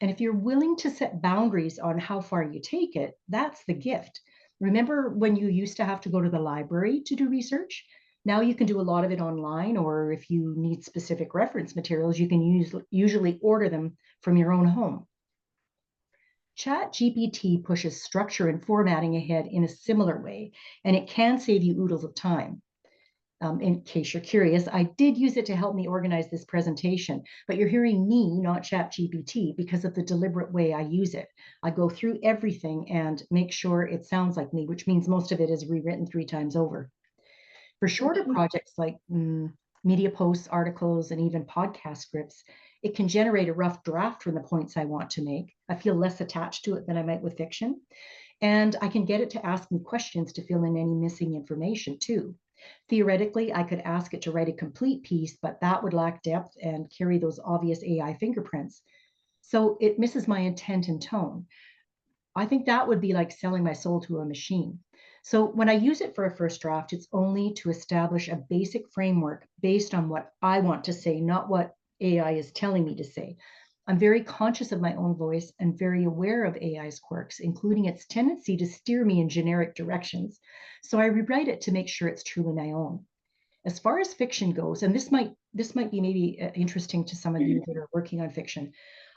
And if you're willing to set boundaries on how far you take it, that's the gift. Remember when you used to have to go to the library to do research? Now you can do a lot of it online, or if you need specific reference materials, you can usually order them from your own home. ChatGPT pushes structure and formatting ahead in a similar way, and it can save you oodles of time. In case you're curious, I did use it to help me organize this presentation, but you're hearing me, not ChatGPT, because of the deliberate way I use it. I go through everything and make sure it sounds like me, which means most of it is rewritten 3 times over. For shorter projects like media posts, articles, and even podcast scripts, it can generate a rough draft from the points I want to make. I feel less attached to it than I might with fiction. And I can get it to ask me questions to fill in any missing information too. Theoretically, I could ask it to write a complete piece, but that would lack depth and carry those obvious AI fingerprints. So it misses my intent and tone. I think that would be like selling my soul to a machine. So when I use it for a first draft, it's only to establish a basic framework based on what I want to say, not what AI is telling me to say. I'm very conscious of my own voice and very aware of AI's quirks, including its tendency to steer me in generic directions. So I rewrite it to make sure it's truly my own. As far as fiction goes, and this might be maybe interesting to some of you that are working on fiction,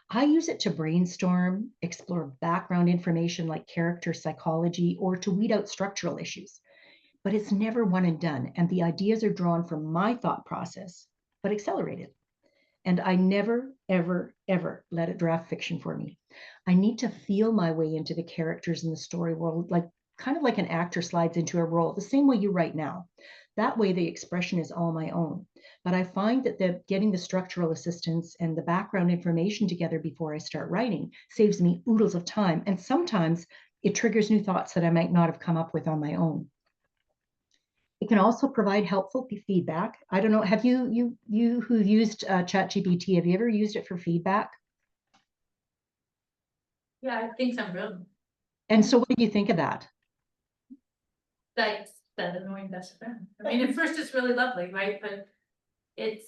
I use it to brainstorm, explore background information like character psychology, or to weed out structural issues. But it's never one and done, and the ideas are drawn from my thought process, but accelerated. And I never, ever, ever let it draft fiction for me. I need to feel my way into the characters in the story world, like kind of like an actor slides into a role, the same way you write now. That way the expression is all my own. But I find that getting the structural assistance and the background information together before I start writing saves me oodles of time. And sometimes it triggers new thoughts that I might not have come up with on my own. It can also provide helpful feedback. I don't know, have you who've used ChatGPT, have you ever used it for feedback? Yeah, I think I'm real. And so what do you think of that? That's that annoying best friend. I mean, at first it's really lovely, right? But it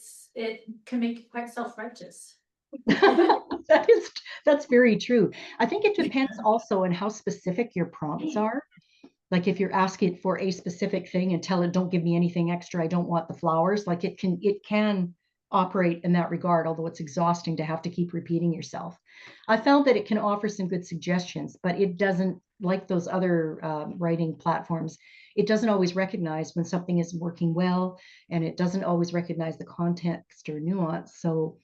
can make you quite self-righteous. That's very true. I think it depends also on how specific your prompts are. Like if you're asking for a specific thing and tell it, don't give me anything extra, I don't want the flowers, like it can operate in that regard, although it's exhausting to have to keep repeating yourself. I found that it can offer some good suggestions, but it doesn't, like those other writing platforms, it doesn't always recognize when something is working well, and it doesn't always recognize the context or nuance. So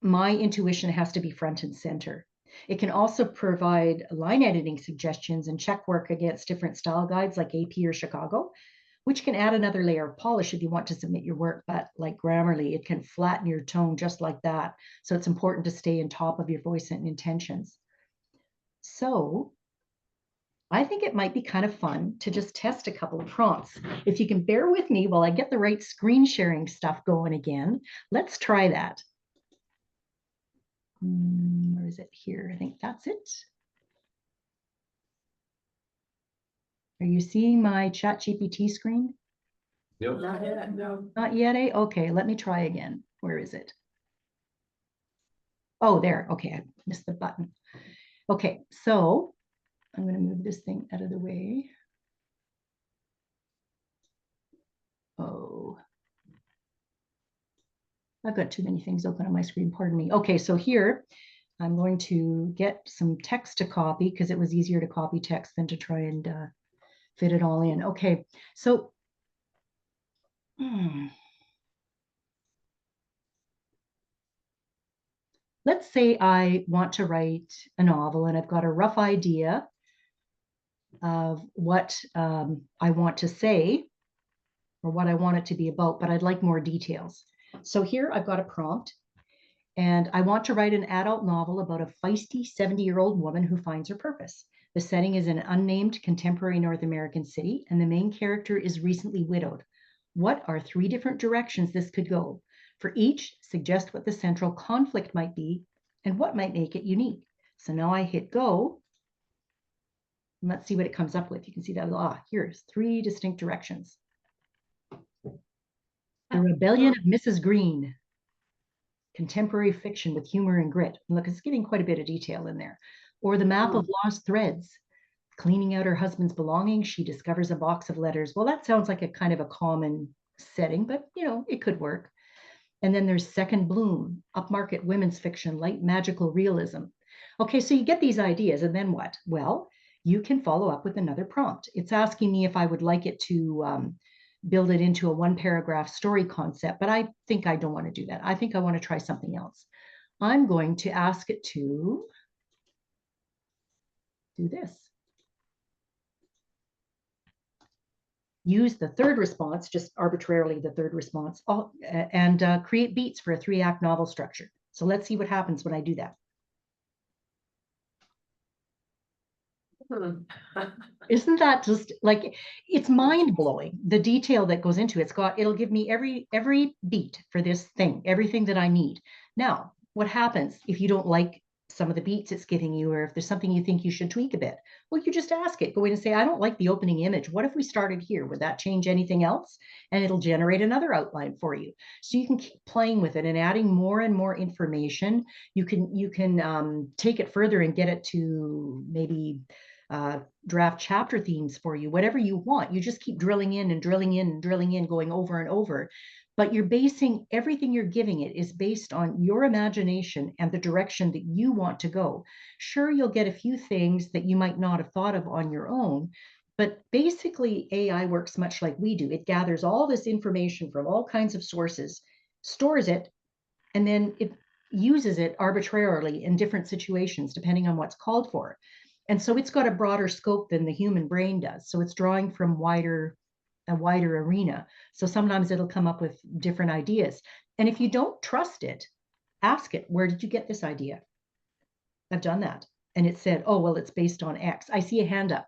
my intuition has to be front and center. It can also provide line editing suggestions and check work against different style guides like AP or Chicago, which can add another layer of polish if you want to submit your work. But like Grammarly, it can flatten your tone just like that. So it's important to stay on top of your voice and intentions. So I think it might be kind of fun to just test a couple of prompts. If you can bear with me while I get the right screen sharing stuff going again, let's try that. Where is it here? I think that's it. Are you seeing my ChatGPT screen? Yep. Not yet, no. Not yet, eh? Okay, let me try again. Where is it? Oh, there. Okay, I missed the button. Okay, so I'm going to move this thing out of the way. Oh, I've got too many things open on my screen, pardon me. Okay, so here I'm going to get some text to copy because it was easier to copy text than to try and fit it all in. Okay, so let's say I want to write a novel and I've got a rough idea of what I want to say or what I want it to be about, but I'd like more details. So here I've got a prompt, and I want to write an adult novel about a feisty 70-year-old woman who finds her purpose. The setting is an unnamed contemporary North American city, and the main character is recently widowed. What are 3 different directions this could go? For each, suggest what the central conflict might be and what might make it unique. So now I hit go. And let's see what it comes up with. You can see that, here's 3 distinct directions. The Rebellion of Mrs. Green. Contemporary fiction with humor and grit. And look, it's getting quite a bit of detail in there. Or The Map of Lost Threads. Cleaning out her husband's belongings, she discovers a box of letters. Well, that sounds like a kind of a common setting, but it could work. And then there's Second Bloom, upmarket women's fiction, light magical realism. Okay, so you get these ideas, and then what? Well, you can follow up with another prompt. It's asking me if I would like it to build it into a 1-paragraph story concept, but I think I don't want to do that. I think I want to try something else. I'm going to ask it to do this. Use the third response, just arbitrarily the third response, and create beats for a 3-act novel structure. So let's see what happens when I do that. Isn't that just like, it's mind-blowing, the detail that goes into it. It'll give me every beat for this thing, everything that I need. Now, what happens if you don't like some of the beats it's giving you, or if there's something you think you should tweak a bit, well, you just ask it. Go in and say, I don't like the opening image. What if we started here? Would that change anything else? And it'll generate another outline for you. So you can keep playing with it and adding more and more information. You can take it further and get it to maybe draft chapter themes for you, whatever you want. You just keep drilling in and drilling in and drilling in, going over and over. But you're basing everything you're giving it is based on your imagination and the direction that you want to go. Sure, you'll get a few things that you might not have thought of on your own, but basically AI works much like we do. It gathers all this information from all kinds of sources, stores it, and then it uses it arbitrarily in different situations, depending on what's called for. And so it's got a broader scope than the human brain does. So it's drawing from a wider arena. So sometimes it'll come up with different ideas. And if you don't trust it, ask it, where did you get this idea? I've done that. And it said, oh, well, it's based on X. I see a hand up.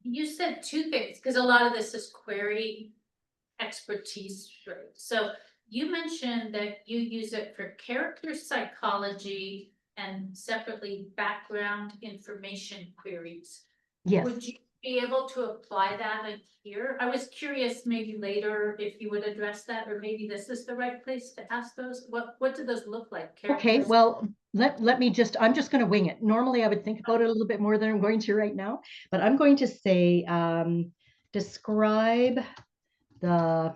You said two things, because a lot of this is query expertise. Right? So you mentioned that you use it for character psychology and separately background information queries. Yes. Would you be able to apply that in here? I was curious, maybe later if you would address that, or maybe this is the right place to ask those. What do those look like? Okay, well, let me just, I'm just going to wing it. Normally I would think about it a little bit more than I'm going to right now, but I'm going to say, describe the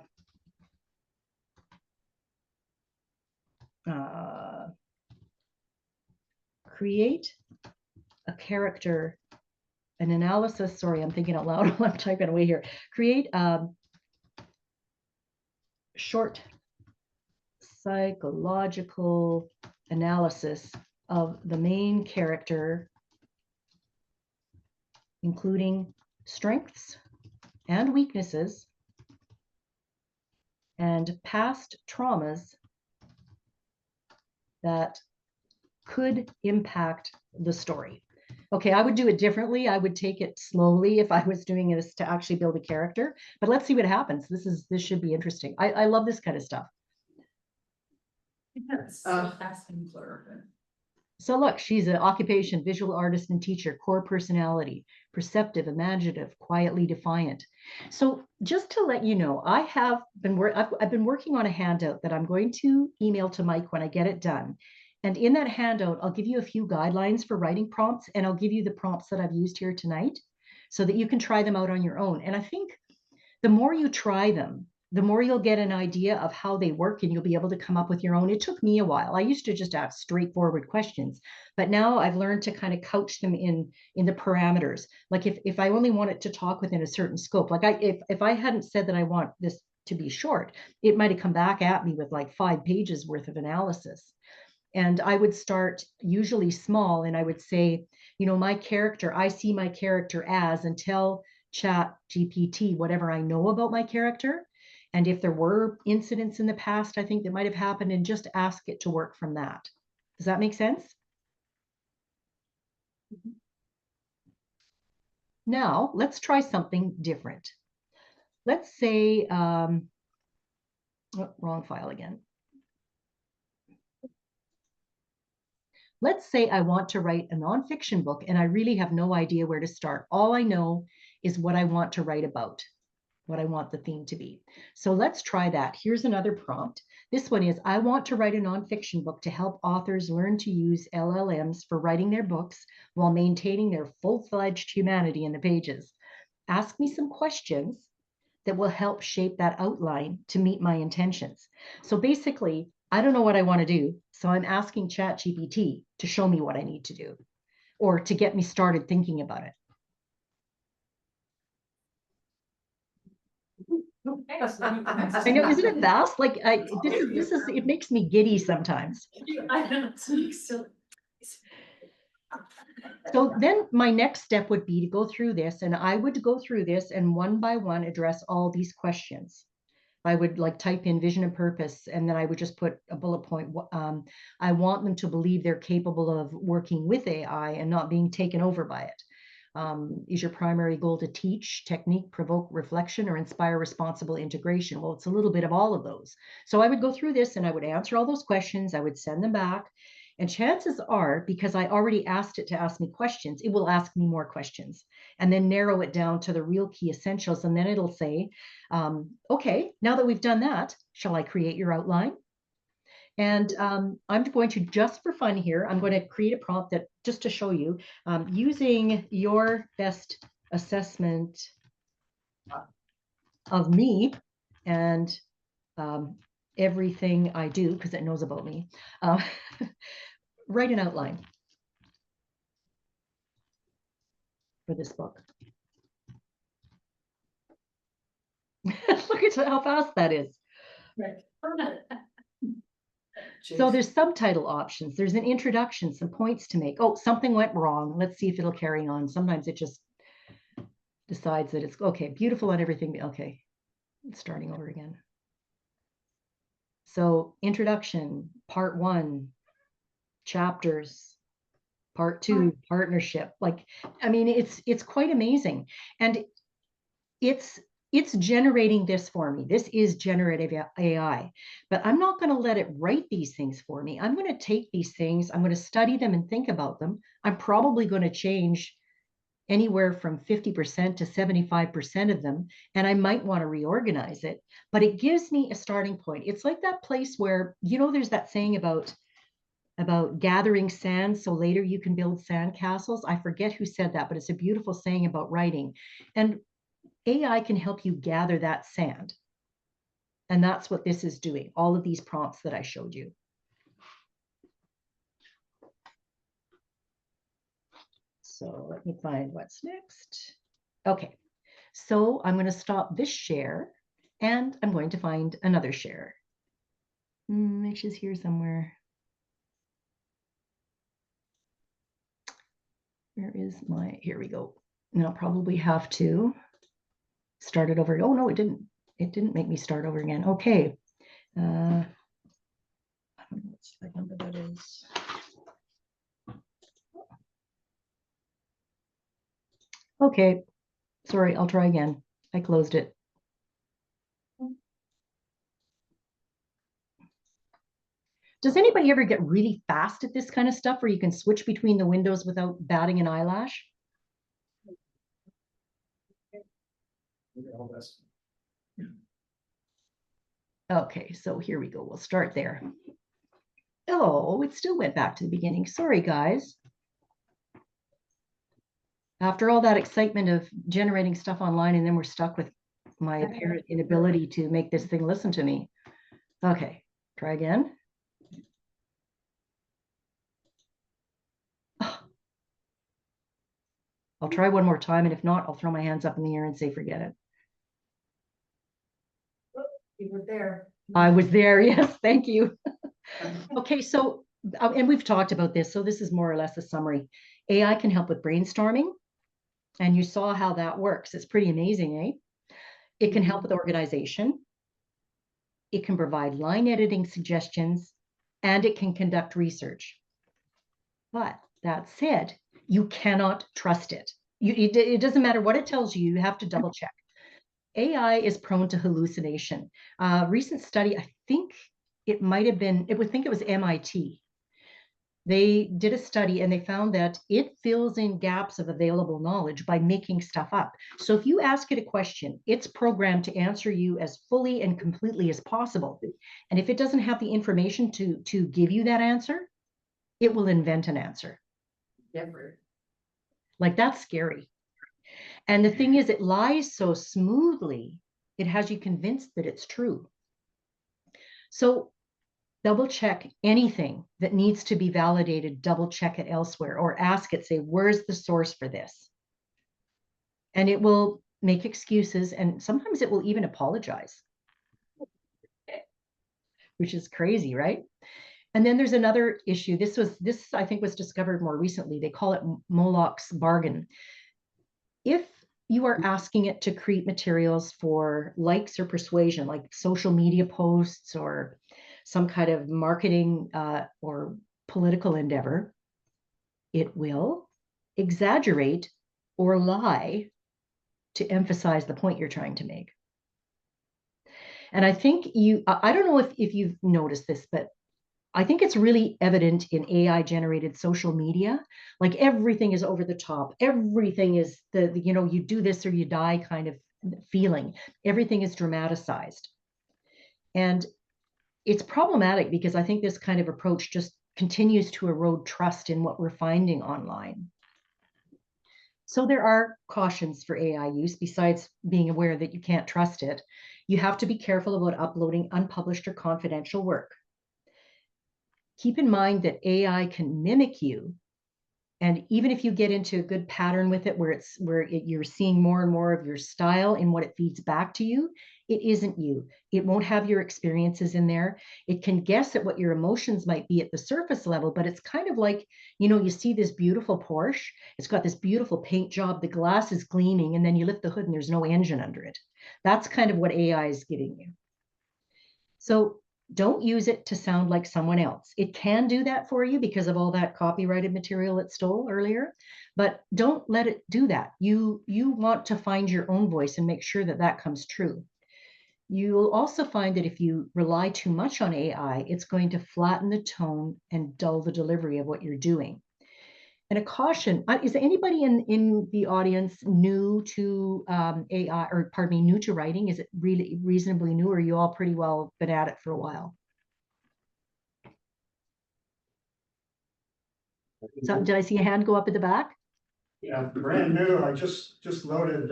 create a character, an analysis. Sorry, I'm thinking out loud while I'm typing away here. Create a short psychological analysis of the main character, including strengths and weaknesses and past traumas that could impact the story. Okay, I would do it differently. I would take it slowly if I was doing this to actually build a character, but let's see what happens. This should be interesting. I love this kind of stuff. That's so fascinating. So look, she's an occupation, visual artist and teacher, core personality, perceptive, imaginative, quietly defiant. So just to let you know, I've been working on a handout that I'm going to email to Mike when I get it done. And in that handout, I'll give you a few guidelines for writing prompts, and I'll give you the prompts that I've used here tonight so that you can try them out on your own. And I think the more you try them, the more you'll get an idea of how they work, and you'll be able to come up with your own. It took me a while. I used to just ask straightforward questions, but now I've learned to kind of couch them in the parameters. Like if I only want it to talk within a certain scope, like if I hadn't said that I want this to be short, it might have come back at me with like 5 pages worth of analysis. And I would start usually small, and I would say, you know, my character, I see my character as, and tell Chat GPT whatever I know about my character. And if there were incidents in the past, I think that might have happened, and just ask it to work from that. Does that make sense? Now, let's try something different. Let's say, oh, wrong file again. Let's say I want to write a nonfiction book and I really have no idea where to start. All I know is what I want to write about, what I want the theme to be. So let's try that. Here's another prompt. This one is, I want to write a nonfiction book to help authors learn to use LLMs for writing their books while maintaining their full-fledged humanity in the pages. Ask me some questions that will help shape that outline to meet my intentions. So basically, I don't know what I want to do, so I'm asking ChatGPT to show me what I need to do, or to get me started thinking about it. I know, isn't it fast? Like this is it makes me giddy sometimes. I know, it's so silly. So then my next step would be to go through this, and I would go through this and one by one address all these questions. I would like type in vision and purpose, and then I would just put a bullet point. I want them to believe they're capable of working with AI and not being taken over by it. Is your primary goal to teach, technique, provoke reflection, or inspire responsible integration? Well, it's a little bit of all of those. So I would go through this and I would answer all those questions. I would send them back. And chances are, because I already asked it to ask me questions, it will ask me more questions and then narrow it down to the real key essentials. And then it'll say, okay, now that we've done that, shall I create your outline? And I'm going to, just for fun here, I'm going to create a prompt that just to show you, using your best assessment of me and everything I do, because it knows about me, write an outline for this book. Look at how fast that is. So there's subtitle options. There's an introduction, some points to make. Oh, something went wrong. Let's see if it'll carry on. Sometimes it just decides that it's okay, beautiful and everything. Okay, it's starting over again. So introduction, part 1, chapters, part 2, partnership. Like, I mean, it's quite amazing. And it's generating this for me. This is generative AI, but I'm not going to let it write these things for me. I'm going to take these things, I'm going to study them and think about them. I'm probably going to change anywhere from 50% to 75% of them, and I might want to reorganize it, but it gives me a starting point. It's like that place where, you know, there's that saying about gathering sand so later you can build sand castles. I forget who said that, but it's a beautiful saying about writing. And AI can help you gather that sand. And that's what this is doing, all of these prompts that I showed you. So let me find what's next. Okay, so I'm going to stop this share and I'm going to find another share. Which is here somewhere. Where is my, here we go. And I'll probably have to start it over. Oh no, it didn't. It didn't make me start over again. Okay. I don't know what number that is. Okay, sorry, I'll try again. I closed it. Does anybody ever get really fast at this kind of stuff where you can switch between the windows without batting an eyelash? Okay, so here we go. We'll start there. Oh, it still went back to the beginning. Sorry, guys. After all that excitement of generating stuff online, and then we're stuck with my apparent inability to make this thing listen to me. Okay, try again. I'll try one more time, and if not, I'll throw my hands up in the air and say, forget it. You were there. I was there, yes, thank you. Okay, so, and we've talked about this, so this is more or less a summary. AI can help with brainstorming, and you saw how that works. It's pretty amazing, eh? It can help with organization. It can provide line editing suggestions, and it can conduct research. But that said, you cannot trust it. It doesn't matter what it tells you, you have to double check. AI is prone to hallucination. Recent study, I think it might have been, it was MIT. They did a study and they found that it fills in gaps of available knowledge by making stuff up. So if you ask it a question, it's programmed to answer you as fully and completely as possible. And if it doesn't have the information to give you that answer, it will invent an answer. Deborah. Like, that's scary. And the thing is, it lies so smoothly, it has you convinced that it's true. So double check anything that needs to be validated, double check it elsewhere, or ask it, say, where's the source for this? And it will make excuses, and sometimes it will even apologize, which is crazy, right? And then there's another issue. This I think was discovered more recently. They call it Moloch's bargain. If you are asking it to create materials for likes or persuasion, like social media posts or some kind of marketing or political endeavor, it will exaggerate or lie to emphasize the point you're trying to make. And I think I don't know if you've noticed this, but I think it's really evident in AI generated social media. Like everything is over the top. Everything is you know, you do this or you die kind of feeling. Everything is dramatized. And it's problematic because I think this kind of approach just continues to erode trust in what we're finding online. So there are cautions for AI use besides being aware that you can't trust it. You have to be careful about uploading unpublished or confidential work. Keep in mind that AI can mimic you. And even if you get into a good pattern with it, you're seeing more and more of your style in what it feeds back to you, it isn't you. It won't have your experiences in there. It can guess at what your emotions might be at the surface level, but it's kind of like, you know, you see this beautiful Porsche, it's got this beautiful paint job, the glass is gleaming, and then you lift the hood and there's no engine under it. That's kind of what AI is giving you. So don't use it to sound like someone else. It can do that for you because of all that copyrighted material it stole earlier, but don't let it do that. You want to find your own voice and make sure that that comes true. You'll also find that if you rely too much on AI, it's going to flatten the tone and dull the delivery of what you're doing. And a caution, is anybody in the audience new to AI, or pardon me, new to writing? Is it really reasonably new, or are you all pretty well been at it for a while? So, did I see a hand go up at the back? Yeah, brand new. I just loaded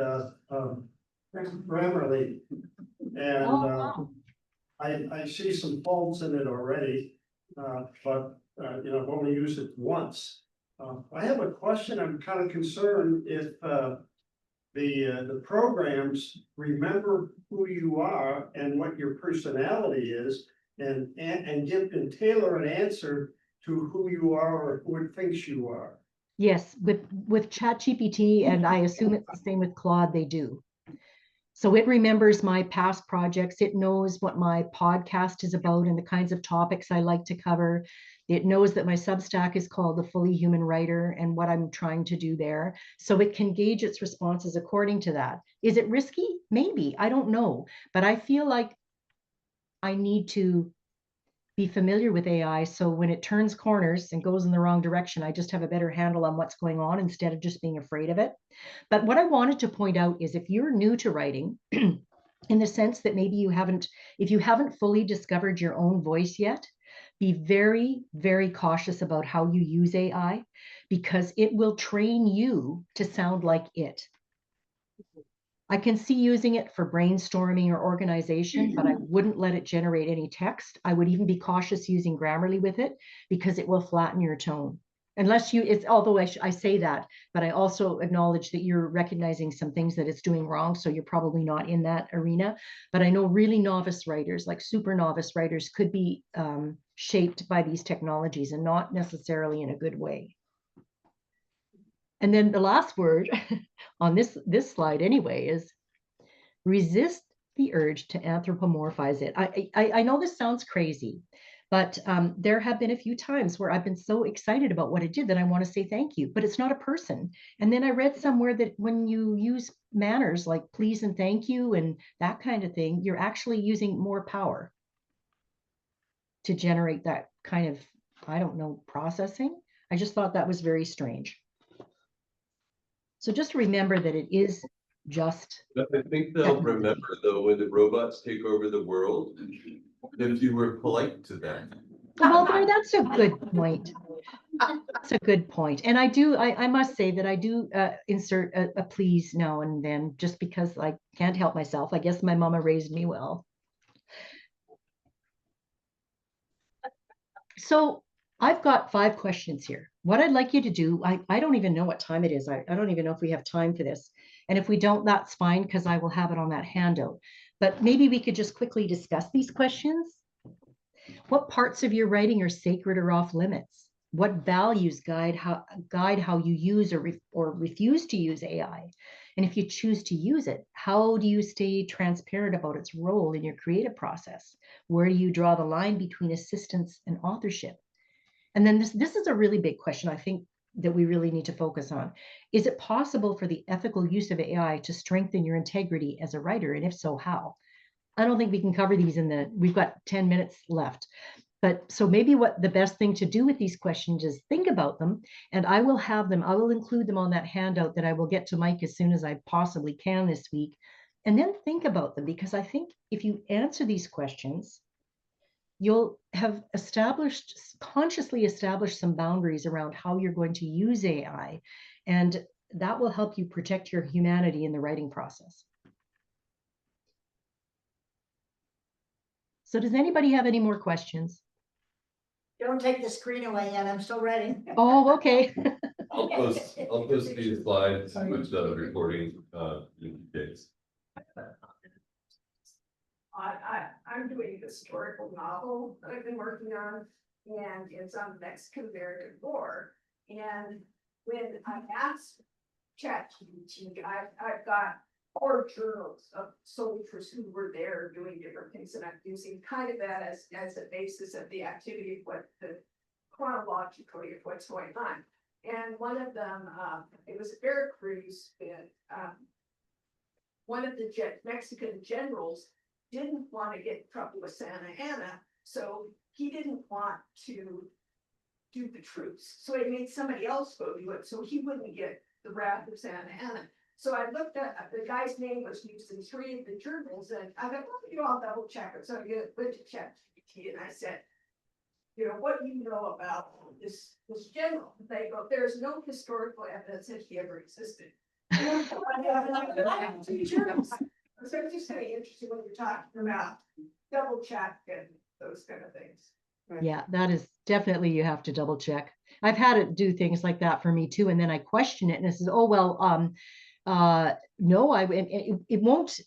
Grammarly, and I see some faults in it already, but you know, I've only used it once. I have a question. I'm kind of concerned if the programs remember who you are and what your personality is, and tailor an answer to who you are or who it thinks you are. Yes, with ChatGPT, and I assume it's the same with Claude, they do. So it remembers my past projects. It knows what my podcast is about and the kinds of topics I like to cover. It knows that my Substack is called The Fully Human Writer and what I'm trying to do there. So it can gauge its responses according to that. Is it risky? Maybe, I don't know. But I feel like I need to be familiar with AI, so when it turns corners and goes in the wrong direction, I just have a better handle on what's going on instead of just being afraid of it. But what I wanted to point out is if you're new to writing, in the sense that maybe if you haven't fully discovered your own voice yet, be very, very cautious about how you use AI, because it will train you to sound like it. I can see using it for brainstorming or organization, but I wouldn't let it generate any text. I would even be cautious using Grammarly with it because it will flatten your tone. Unless although I say that, but I also acknowledge that you're recognizing some things that it's doing wrong. So you're probably not in that arena. But I know really novice writers, like super novice writers, could be shaped by these technologies and not necessarily in a good way. And then the last word on this slide anyway is resist the urge to anthropomorphize it. I know this sounds crazy, but there have been a few times where I've been so excited about what it did that I want to say thank you, but it's not a person. And then I read somewhere that when you use manners like please and thank you and that kind of thing, you're actually using more power to generate that kind of, I don't know, processing. I just thought that was very strange. So just remember that it is just. I think they'll remember though, when the robots take over the world, if you were polite to them. Well, that's a good point. That's a good point. And I must say that I do insert a please now and then, just because I can't help myself. I guess my mama raised me well. So I've got 5 questions here. What I'd like you to do, I don't even know what time it is. I don't even know if we have time for this. And if we don't, that's fine, because I will have it on that handout. But maybe we could just quickly discuss these questions. What parts of your writing are sacred or off limits? What values guide how you use or refuse to use AI? And if you choose to use it, how do you stay transparent about its role in your creative process? Where do you draw the line between assistance and authorship? And then this is a really big question, I think, that we really need to focus on. Is it possible for the ethical use of AI to strengthen your integrity as a writer? And if so, how? I don't think we can cover these we've got 10 minutes left. But so maybe what the best thing to do with these questions is think about them, and I will include them on that handout that I will get to Mike as soon as I possibly can this week. And then think about them, because I think if you answer these questions, you'll have consciously established some boundaries around how you're going to use AI, and that will help you protect your humanity in the writing process. So does anybody have any more questions? Don't take the screen away yet, I'm still writing. Oh, okay. I'll post these slides with the recording, dates. I'm doing a historical novel that I've been working on, and it's on the Mexican American War. And when I asked ChatGPT, I've got 4 journals of soldiers who were there doing different things, and I'm using kind of that as a basis of the activity of what the chronologically of what's going on. And one of them, it was Veracruz, and one of the Mexican generals didn't want to get in trouble with Santa Anna, so he didn't want to do the truce. So he made somebody else go do it, so he wouldn't get the wrath of Santa Anna. So I looked at the guy's name was used in 3 of the journals, and I thought, well, I'll double check it. So I went to ChatGPT and I said, what do you know about this general? They go, there's no historical evidence that he ever existed. I have 2 journals. So it's just kind of interesting when you're talking about double check and those kind of things. Yeah, that is definitely, you have to double check. I've had it do things like that for me too, and then I question it and it says, oh well, no, it won't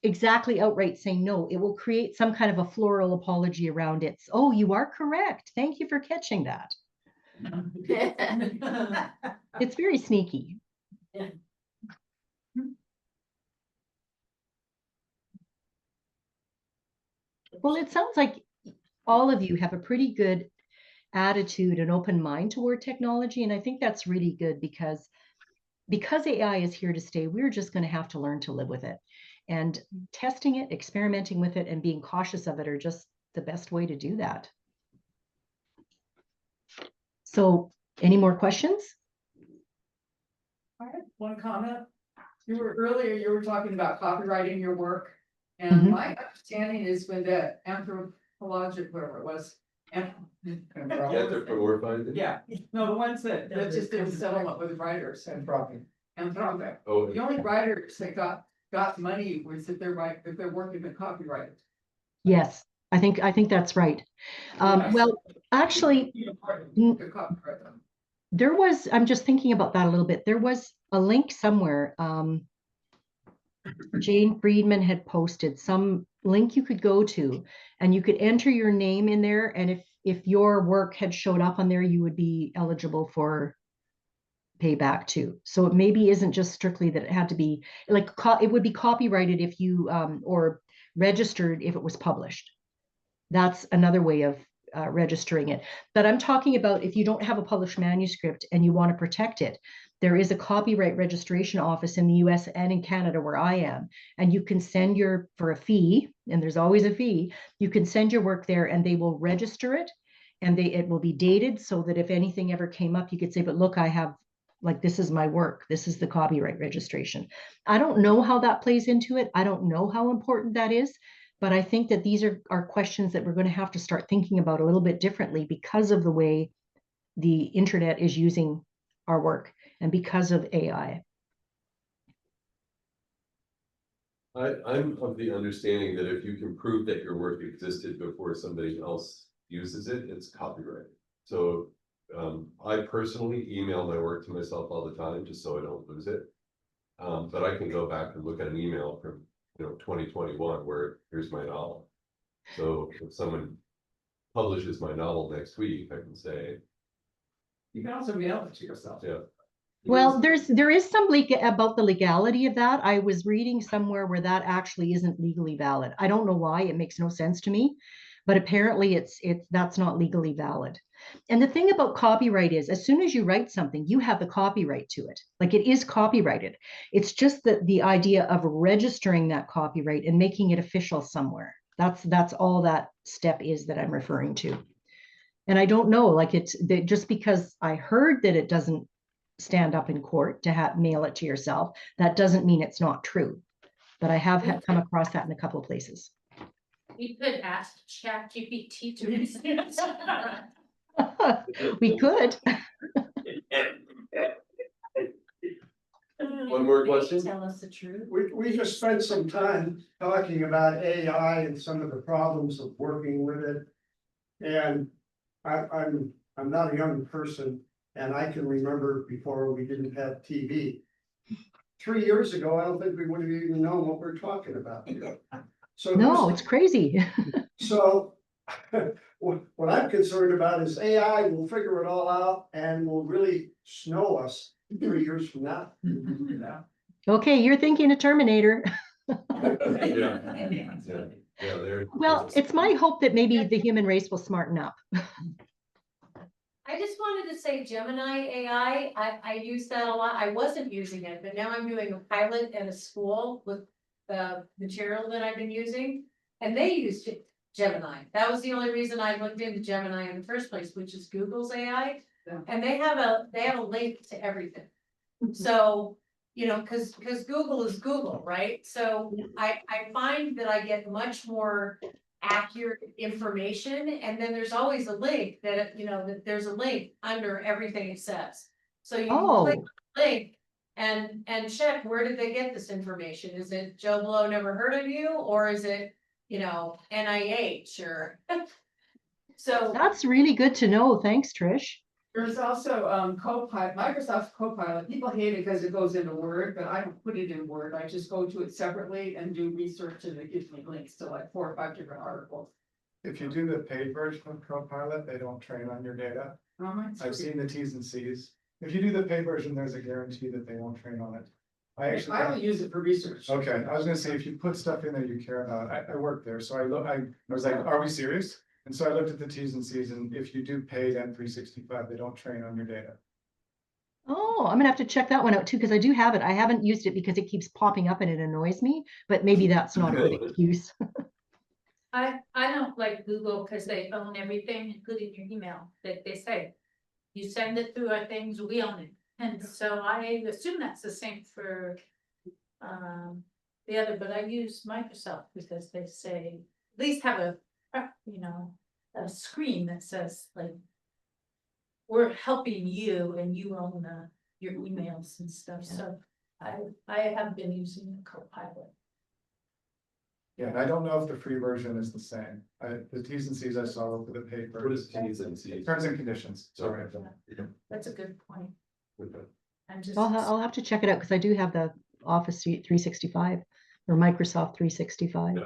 exactly outright say no. It will create some kind of a floral apology around it. Oh, you are correct. Thank you for catching that. It's very sneaky. Well, it sounds like all of you have a pretty good attitude and open mind toward technology. And I think that's really good because AI is here to stay, we're just going to have to learn to live with it. And testing it, experimenting with it, and being cautious of it are just the best way to do that. So any more questions? I had one comment. Earlier you were talking about copyrighting your work. And my understanding is when the anthropologic, whatever it was. Yeah, no, the ones that just did settlement with writers. Anthropic. Oh, The only writers that got money was if they're working with copyright. Yes, I think that's right. Well, actually, there was, I'm just thinking about that a little bit. There was a link somewhere. Jane Friedman had posted some link you could go to, and you could enter your name in there. And if your work had showed up on there, you would be eligible for payback too. So it maybe isn't just strictly that it had to be like, it would be copyrighted if you, or registered if it was published. That's another way of registering it. But I'm talking about if you don't have a published manuscript and you want to protect it, there is a copyright registration office in the US and in Canada where I am, and you can send for a fee, and there's always a fee, you can send your work there and they will register it, and it will be dated so that if anything ever came up, you could say, but look, I have, like, this is my work, this is the copyright registration. I don't know how that plays into it. I don't know how important that is, but I think that these are questions that we're going to have to start thinking about a little bit differently because of the way the internet is using our work and because of AI. I'm of the understanding that if you can prove that your work existed before somebody else uses it, it's copyrighted. So I personally email my work to myself all the time just so I don't lose it. But I can go back and look at an email from 2021 where here's my novel. So if someone publishes my novel next week, I can say. You can also mail it to yourself. Yeah. Well, there is some about the legality of that. I was reading somewhere where that actually isn't legally valid. I don't know why. It makes no sense to me, but apparently that's not legally valid. And the thing about copyright is, as soon as you write something, you have the copyright to it. Like, it is copyrighted. It's just that the idea of registering that copyright and making it official somewhere. That's all that step is that I'm referring to. And I don't know, like just because I heard that it doesn't stand up in court to mail it to yourself, that doesn't mean it's not true. But I have come across that in a couple of places. We could ask ChatGPT to research. We could. One more question? Tell us the truth. We just spent some time talking about AI and some of the problems of working with it. And I'm not a young person, and I can remember before we didn't have TV. 3 years ago, I don't think we would have even known what we're talking about. So No, it's crazy. So what I'm concerned about is AI will figure it all out and will really snow us 3 years from now. Okay, you're thinking a Terminator. Yeah, Well, it's my hope that maybe the human race will smarten up. I just wanted to say Gemini AI, I use that a lot. I wasn't using it, but now I'm doing a pilot at a school with the material that I've been using. And they used Gemini. That was the only reason I looked into Gemini in the first place, which is Google's AI. Yeah. And they have a link to everything. So, you know, cause Google is Google, right? So I find that I get much more accurate information, and then there's always a link that, you know, that there's a link under everything it says. So you can click on the link and check, where did they get this information? Is it Joe Blow never heard of you, or is it, you know, NIH or so That's really good to know. Thanks, Trish. There's also Copilot, Microsoft Copilot. People hate it because it goes into Word, but I don't put it in Word. I just go to it separately and do research, and it gives me links to like 4 or 5 different articles. If you do the paid version of Copilot, they don't train on your data. I've seen the T's and C's. If you do the paid version, there's a guarantee that they won't train on it. I only use it for research. Okay, I was gonna say, if you put stuff in there you care about, I work there, so I was like, are we serious? And so I looked at the T's and C's, and if you do paid M365, they don't train on your data. Oh, I'm gonna have to check that one out too, because I do have it. I haven't used it because it keeps popping up and it annoys me, but maybe that's not a good excuse. I don't like Google because they own everything, including your email, that they say. You send it through our things, we own it. And so I assume that's the same for the other, but I use Microsoft because they say, at least have a, you know, a screen that says like, we're helping you and you own your emails and stuff. So I have been using the Copilot. Yeah, and I don't know if the free version is the same. The T's and C's I saw were for the paid version. What is T's and C's? Terms and conditions, sorry. That's a good point. I'm just. I'll have to check it out because I do have the Office 365 or Microsoft 365.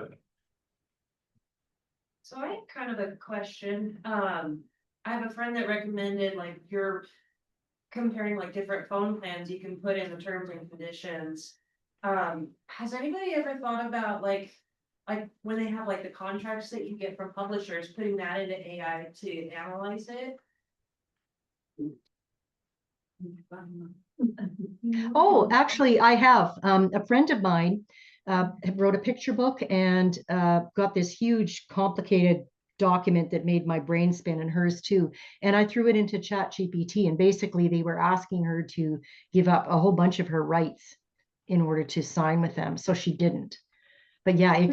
So I have kind of a question. I have a friend that recommended, like, you're comparing like different phone plans, you can put in the terms and conditions. Has anybody ever thought about like when they have like the contracts that you get from publishers, putting that into AI to analyze it? Oh, actually, I have. A friend of mine wrote a picture book and got this huge, complicated document that made my brain spin, and hers too. And I threw it into ChatGPT, and basically they were asking her to give up a whole bunch of her rights in order to sign with them. So she didn't. But yeah, it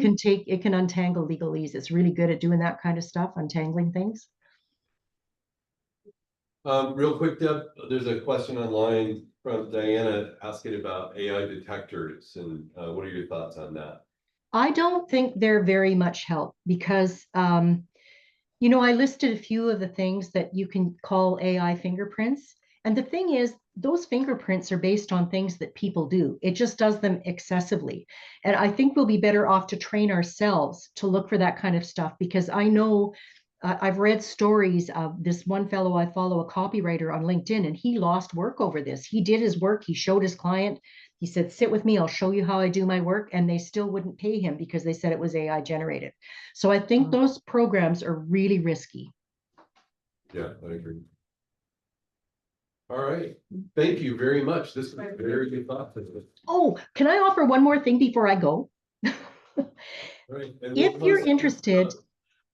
can untangle legalese. It's really good at doing that kind of stuff, untangling things. Real quick, Deb, there's a question online from Diana asking about AI detectors, and what are your thoughts on that? I don't think they're very much help because, you know, I listed a few of the things that you can call AI fingerprints. And the thing is, those fingerprints are based on things that people do. It just does them excessively. And I think we'll be better off to train ourselves to look for that kind of stuff, because I know I've read stories of this one fellow I follow, a copywriter on LinkedIn, and he lost work over this. He did his work. He showed his client. He said, sit with me, I'll show you how I do my work. And they still wouldn't pay him because they said it was AI generated. So I think those programs are really risky. Yeah, I agree. All right, thank you very much. This was a very good thought. Oh, can I offer one more thing before I go? Right, If you're interested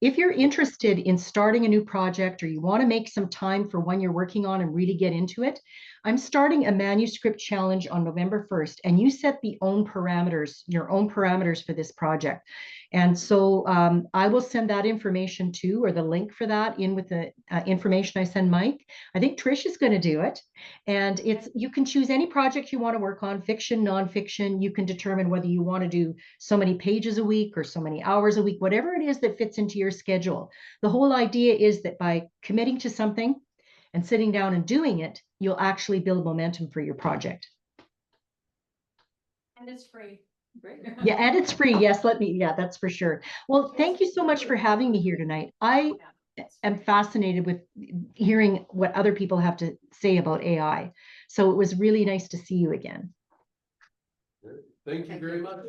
if you're interested in starting a new project, or you want to make some time for one you're working on and really get into it, I'm starting a manuscript challenge on November 1st, and you set your own parameters for this project. And so I will send that information too, or the link for that in with the information I send Mike. I think Trish is going to do it. And you can choose any project you want to work on, fiction, nonfiction. You can determine whether you want to do so many pages a week or so many hours a week, whatever it is that fits into your schedule. The whole idea is that by committing to something and sitting down and doing it, you'll actually build momentum for your project. And it's free. Yeah, and it's free. Yes, that's for sure. Well, thank you so much for having me here tonight. I am fascinated with hearing what other people have to say about AI. So it was really nice to see you again. Thank you very much.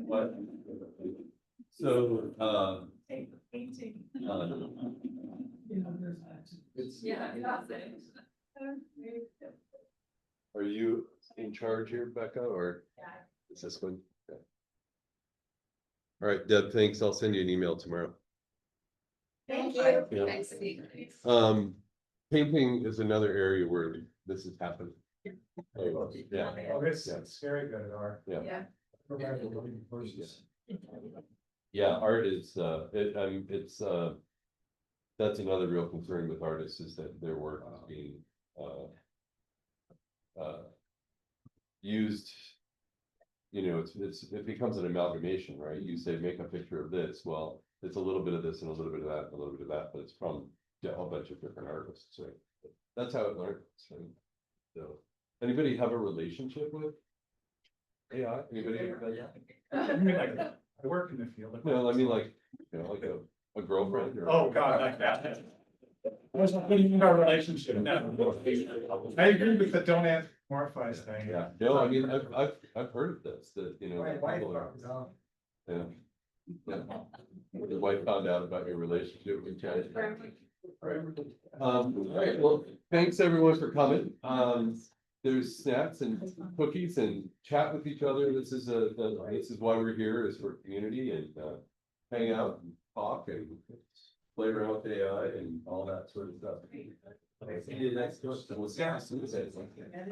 What? So, are you in charge here, Becca, or is this one? Okay. All right, Deb, thanks. I'll send you an email tomorrow. Thank you. Yeah. Painting is another area where this has happened. Oh, yeah. Oh, it's very good at art. Yeah. Yeah. Yeah, art is, that's another real concern with artists, is that their work is being, used. You know, it becomes an amalgamation, right? You say, make a picture of this, well, it's a little bit of this and a little bit of that, and a little bit of that, but it's from a bunch of different artists, right? That's how it learns, right? So, anybody have a relationship with AI? Anybody? I mean, like, I work in the field. No, I mean, like, you know, like a girlfriend or. Oh, God, like that. What do you mean by relationship? No. I agree with the don't anthropomorphize thing. Yeah, no, I mean, I've heard of this, that, you know. My wife people are- found out. Yeah. Yeah. Your wife found out about your relationship with Chad. All right, well, thanks everyone for coming. There's snacks and cookies and chat with each other. This is why we're here, is for community and hang out and talk and play around with AI and all that sort of stuff. See you next month. We'll see you soon. And